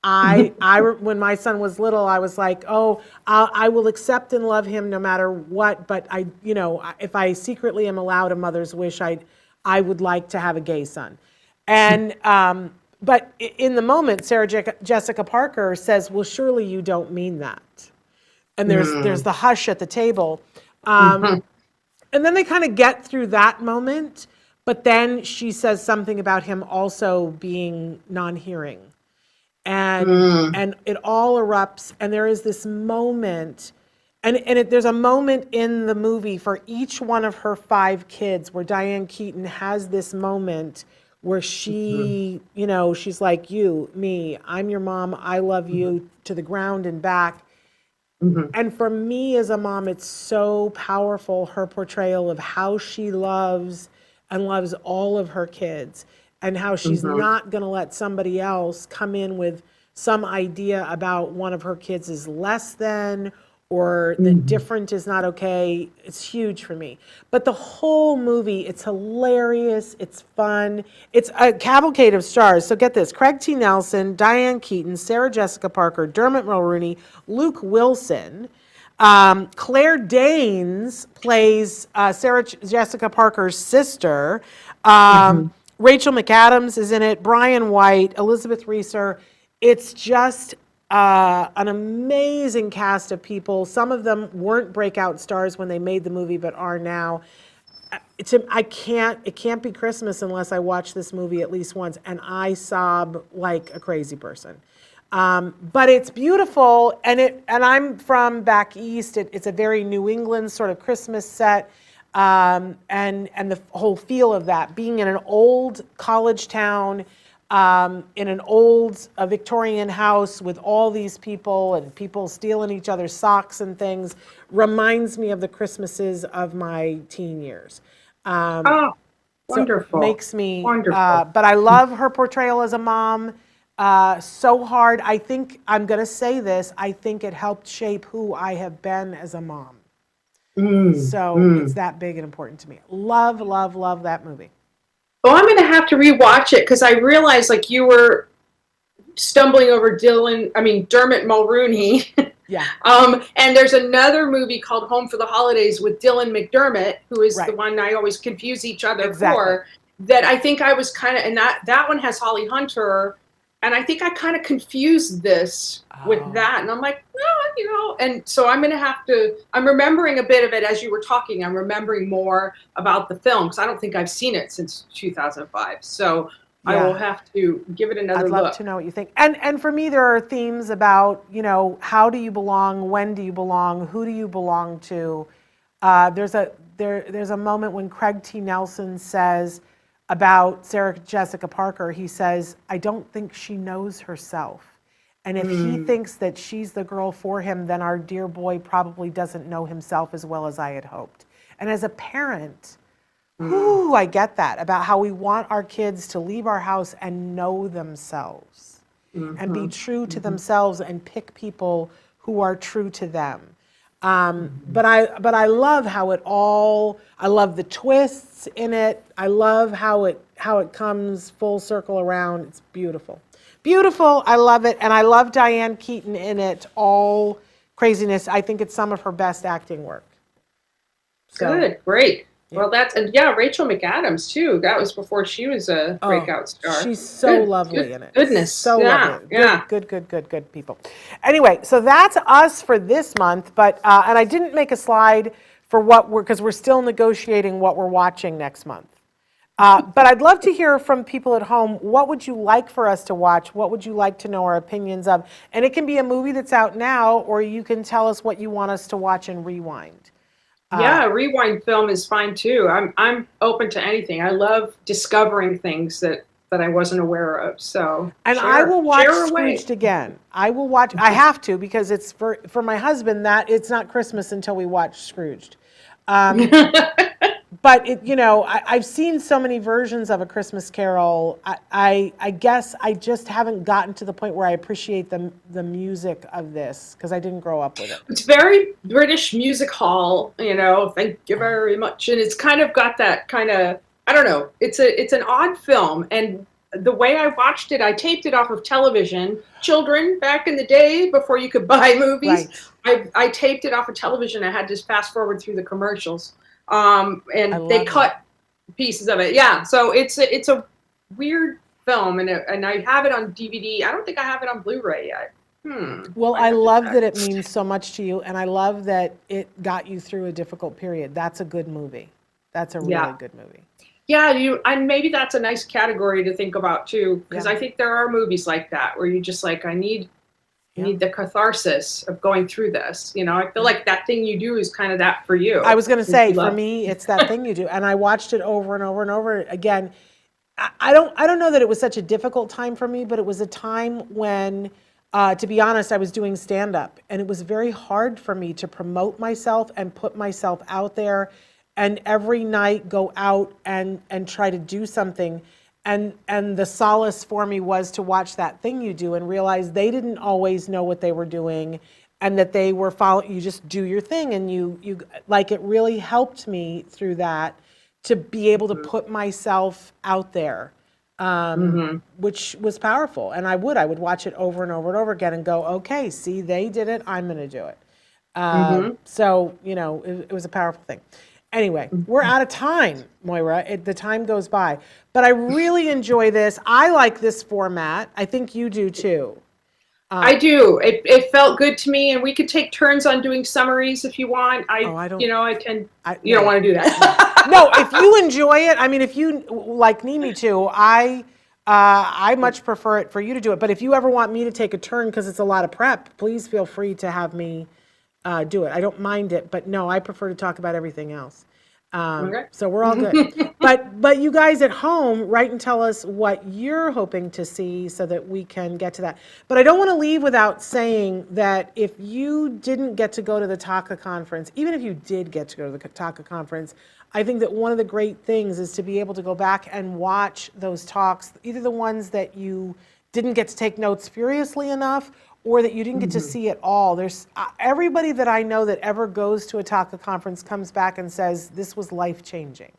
When my son was little, I was like, oh, I will accept and love him no matter what. But if I secretly am allowed a mother's wish, I would like to have a gay son. And, but in the moment, Sarah Jessica Parker says, well, surely you don't mean that. And there's the hush at the table. And then they kind of get through that moment. But then she says something about him also being non-hearing. And it all erupts, and there is this moment, there's a moment in the movie for each one of her 5 kids where Diane Keaton has this moment where she, she's like, you, me, I'm your mom, I love you, to the ground and back. And for me as a mom, it's so powerful, her portrayal of how she loves and loves all of her kids. And how she's not going to let somebody else come in with some idea about one of her kids is less than, or that different is not okay. It's huge for me. But the whole movie, it's hilarious, it's fun. It's a cavalcade of stars. So get this, Craig T. Nelson, Diane Keaton, Sarah Jessica Parker, Dermot Mulroney, Luke Wilson. Claire Danes plays Sarah Jessica Parker's sister. Rachel McAdams is in it, Brian White, Elizabeth Reeser. It's just an amazing cast of people. Some of them weren't breakout stars when they made the movie, but are now. It can't be Christmas unless I watch this movie at least once, and I sob like a crazy person. But it's beautiful, and I'm from back east. It's a very New England sort of Christmas set. And the whole feel of that, being in an old college town, in an old Victorian house with all these people and people stealing each other's socks and things, reminds me of the Christmases of my teen years. Oh, So it wonderful. makes me, Wonderful. but I love her portrayal as a mom so hard. I think, I'm going to say this, I think it helped shape who I have been as a mom. Mm, So it's mm. that big and important to me. Love, love, love that movie. Oh, I'm going to have to rewatch it because I realized like you were stumbling over Dermot Mulroney. Yeah, And there's another movie called Home for the Holidays with Dylan McDermott, who is the right. one I always confuse each other Exactly. for. That I think I was kind of, and that one has Holly Hunter, and I think I kind of confused this with Oh, that, and I'm like, and so I'm gonna have to. I'm remembering a bit of it as you were talking. I'm remembering more about the film because I don't think I've seen it since 2005. So I will yeah. have to give it I'd another love to look. know what you think. And for me, there are themes about, how do you belong? When do you belong? Who do you belong to? There's a moment when Craig T. Nelson says about Sarah Jessica Parker, he says, I don't think she knows herself. And if he Mm, thinks that she's the girl for him, then our dear boy probably doesn't know himself as well as I had hoped. And as a parent, mm, I get that about how we want our kids to leave our house and know themselves and be mhm, true to mhm, themselves and pick people who are true to them. mhm. But I love how it all. I love the twists in it. I love how it comes full circle around. It's beautiful, beautiful. I love it, and I love Diane Keaton in it. All craziness. I think it's some of her best acting work. So Good, great. yeah. Well, and yeah, Rachel McAdams too. That was before she was a Oh, breakout star. she's so Good, lovely good, in it. goodness. So lovely. Yeah, Good, yeah, good, good, good, good people. Anyway, so that's us for this month. But and I didn't make a slide for because we're still negotiating what we're watching next month. But I'd love to hear from people at home. What would you like for us to watch? What would you like to know our opinions of? And it can be a movie that's out now, or you can tell us what you want us to watch and rewind. yeah. Rewind film is fine too. I'm open to anything. I love discovering things that I wasn't aware of. So And I will watch share away. Scrooged again. I will watch. I have to because it's for my husband that it's not Christmas until we watch Scrooged. But I've seen so many versions of A Christmas Carol. I guess I just haven't gotten to the point where I appreciate the music of this because I didn't grow up with it. It's very British music hall, thank you very much. And it's kind of got that kind of, I don't know, it's an odd film. And the way I watched it, I taped it off of television. Children, back in the day, before you could buy movies, Right. I taped it off of television. I had to fast forward through the commercials. I And they love that. cut pieces of it. Yeah, so it's a weird film, and I have it on DVD. I don't think I have it on Blu-ray yet. Well, Might I have to love that check. it means so much to you, and I love that it got you through a difficult period. That's a good movie. That's a really Yeah. good movie. Yeah, and maybe that's a nice category to think about too, because Yeah. I think there are movies like that where you just like, I Yeah. need the catharsis of going through this. I feel like that thing you do is kind of that for I you. was going to Since say, you for love. me, it's that thing you do, and I watched it over and over and over again. I don't know that it was such a difficult time for me, but it was a time when, to be honest, I was doing stand up, and it was very hard for me to promote myself and put myself out there, and every night go out and try to do something. And the solace for me was to watch that thing you do and realize they didn't always know what they were doing, and that they were following. You just do your thing, and you like it really helped me through that to be able to put myself out there, Mm-hmm. which was powerful. And I would watch it over and over and over again and go, okay, see, they did it, I'm going to do it. Mm-hmm. So it was a powerful thing. Anyway, we're out of time, Moira. The time goes by, but I really enjoy this. I like this format. I think you do too. I do. It felt good to me, and we could take turns on doing summaries if you want. Oh, I don't. I can. You don't No, want to do that. no. If you enjoy it, I mean, if you like need me to, I much prefer it for you to do it. But if you ever want me to take a turn because it's a lot of prep, please feel free to have me do it. I don't mind it, but no, I prefer to talk about everything else. Okay. So we're all good. But you guys at home, write and tell us what you're hoping to see so that we can get to that. But I don't want to leave without saying that if you didn't get to go to the TACA conference, even if you did get to go to the TACA conference, I think that one of the great things is to be able to go back and watch those talks, either the ones that you didn't get to take notes furiously enough or that you didn't get to see at all. There's everybody that I know that ever goes to a TACA conference comes back and says, this was life-changing.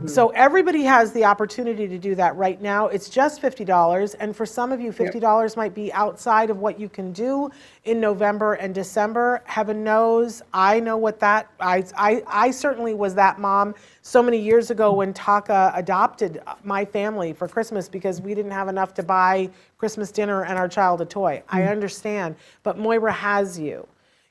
So everybody has the opportunity to do that right now. It's just $50, and for some of you, $50 might be outside of what you can do in November and December. Heaven knows, I know what that, I certainly was that mom so many years ago when TACA adopted my family for Christmas because we didn't have enough to buy Christmas dinner and our child a toy. I understand, but Moira has you.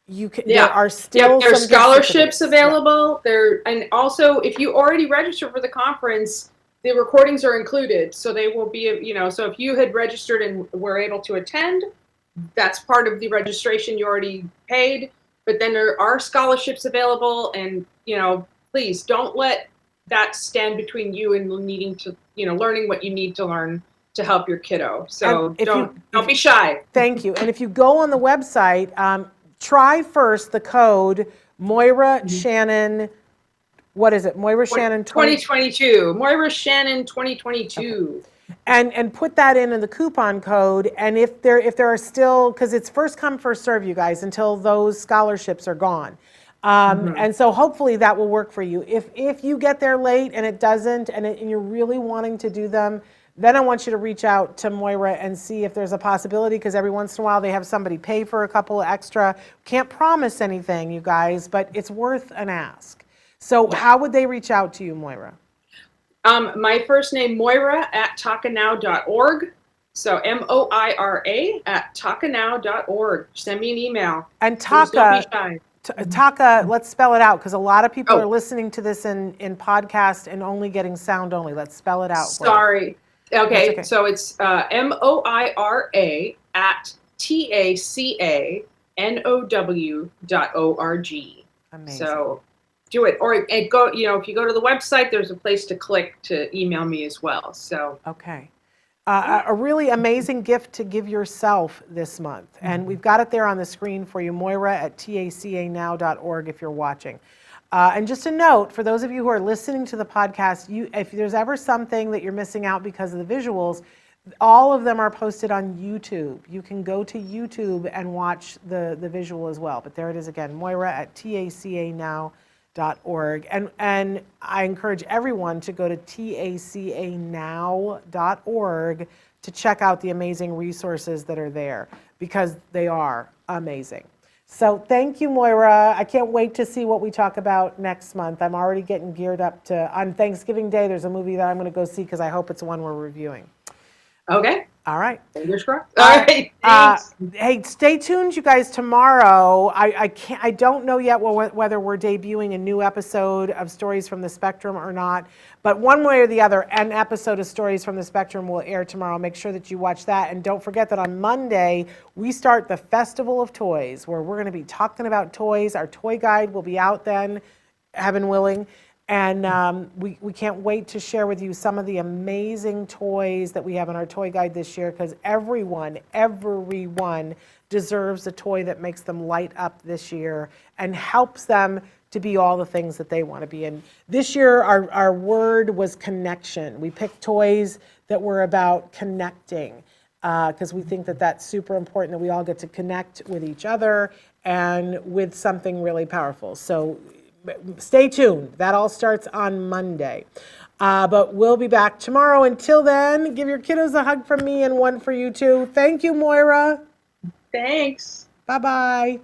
You can, there are still there's some scholarships available there, and also if you already registered for the conference, the recordings are included, so they will be, so if you had registered and were able to attend, that's part of the registration you already paid. But then there are scholarships available, and please don't let that stand between you and needing to learning what you need to learn to help your kiddo. So don't be shy. Thank you. And if you go on the website, try first the code Moira Shannon. What is it? Moira Shannon 2022. Moira Shannon 2022. Okay. And put that in the coupon code. And if there are still, because it's first come first serve, you guys, until those scholarships are gone. And so hopefully that will work for you. If you get there late and it doesn't, and you're really wanting to do them, then I want you to reach out to Moira and see if there's a possibility, because every once in a while they have somebody pay for a couple extra. Can't promise anything, you guys, but it's worth an ask. So how would they reach out to you, Moira? My first name, Moira, at talkanow.org. So MOIRA at talkanow.org. Send me an email. And Please don't be shy. TACA, let's spell it out, because a lot of people are listening to this in podcast and only getting sound only. Let's spell it out. Sorry. Okay, so it's MOIRA at TACANOW.org. Amazing. So do it, or go. If you go to the website, there's a place to click to email me as well. So okay. A really amazing gift to give yourself this month. And we've got it there on the screen for you, Moira at TACANOW.org if you're watching. And just a note, for those of you who are listening to the podcast, if there's ever something that you're missing out because of the visuals, all of them are posted on YouTube. You can go to YouTube and watch the visual as well. But there it is again, Moira at TACANOW.org. And I encourage everyone to go to TACANOW.org to check out the amazing resources that are there, because they are amazing. So thank you, Moira. I can't wait to see what we talk about next month. I'm already getting geared up on Thanksgiving Day, there's a movie that I'm going to go see because I hope it's one we're reviewing. Okay. All right. Fingers crossed. All right. Thanks. Hey, stay tuned, you guys. Tomorrow, I don't know yet whether we're debuting a new episode of Stories from the Spectrum or not, but one way or the other, an episode of Stories from the Spectrum will air tomorrow. Make sure that you watch that, and don't forget that on Monday we start the Festival of Toys, where we're going to be talking about toys. Our toy guide will be out then, heaven willing. And we can't wait to share with you some of the amazing toys that we have in our toy guide this year, because everyone deserves a toy that makes them light up this year and helps them to be all the things that they want to be. And this year our word was connection. We picked toys that were about connecting, because we think that that's super important, that we all get to connect with each other and with something really powerful. So stay tuned. That all starts on Monday. But we'll be back tomorrow. Until then, give your kiddos a hug from me and one for you too. Thank you, Moira. Thanks. Bye-bye.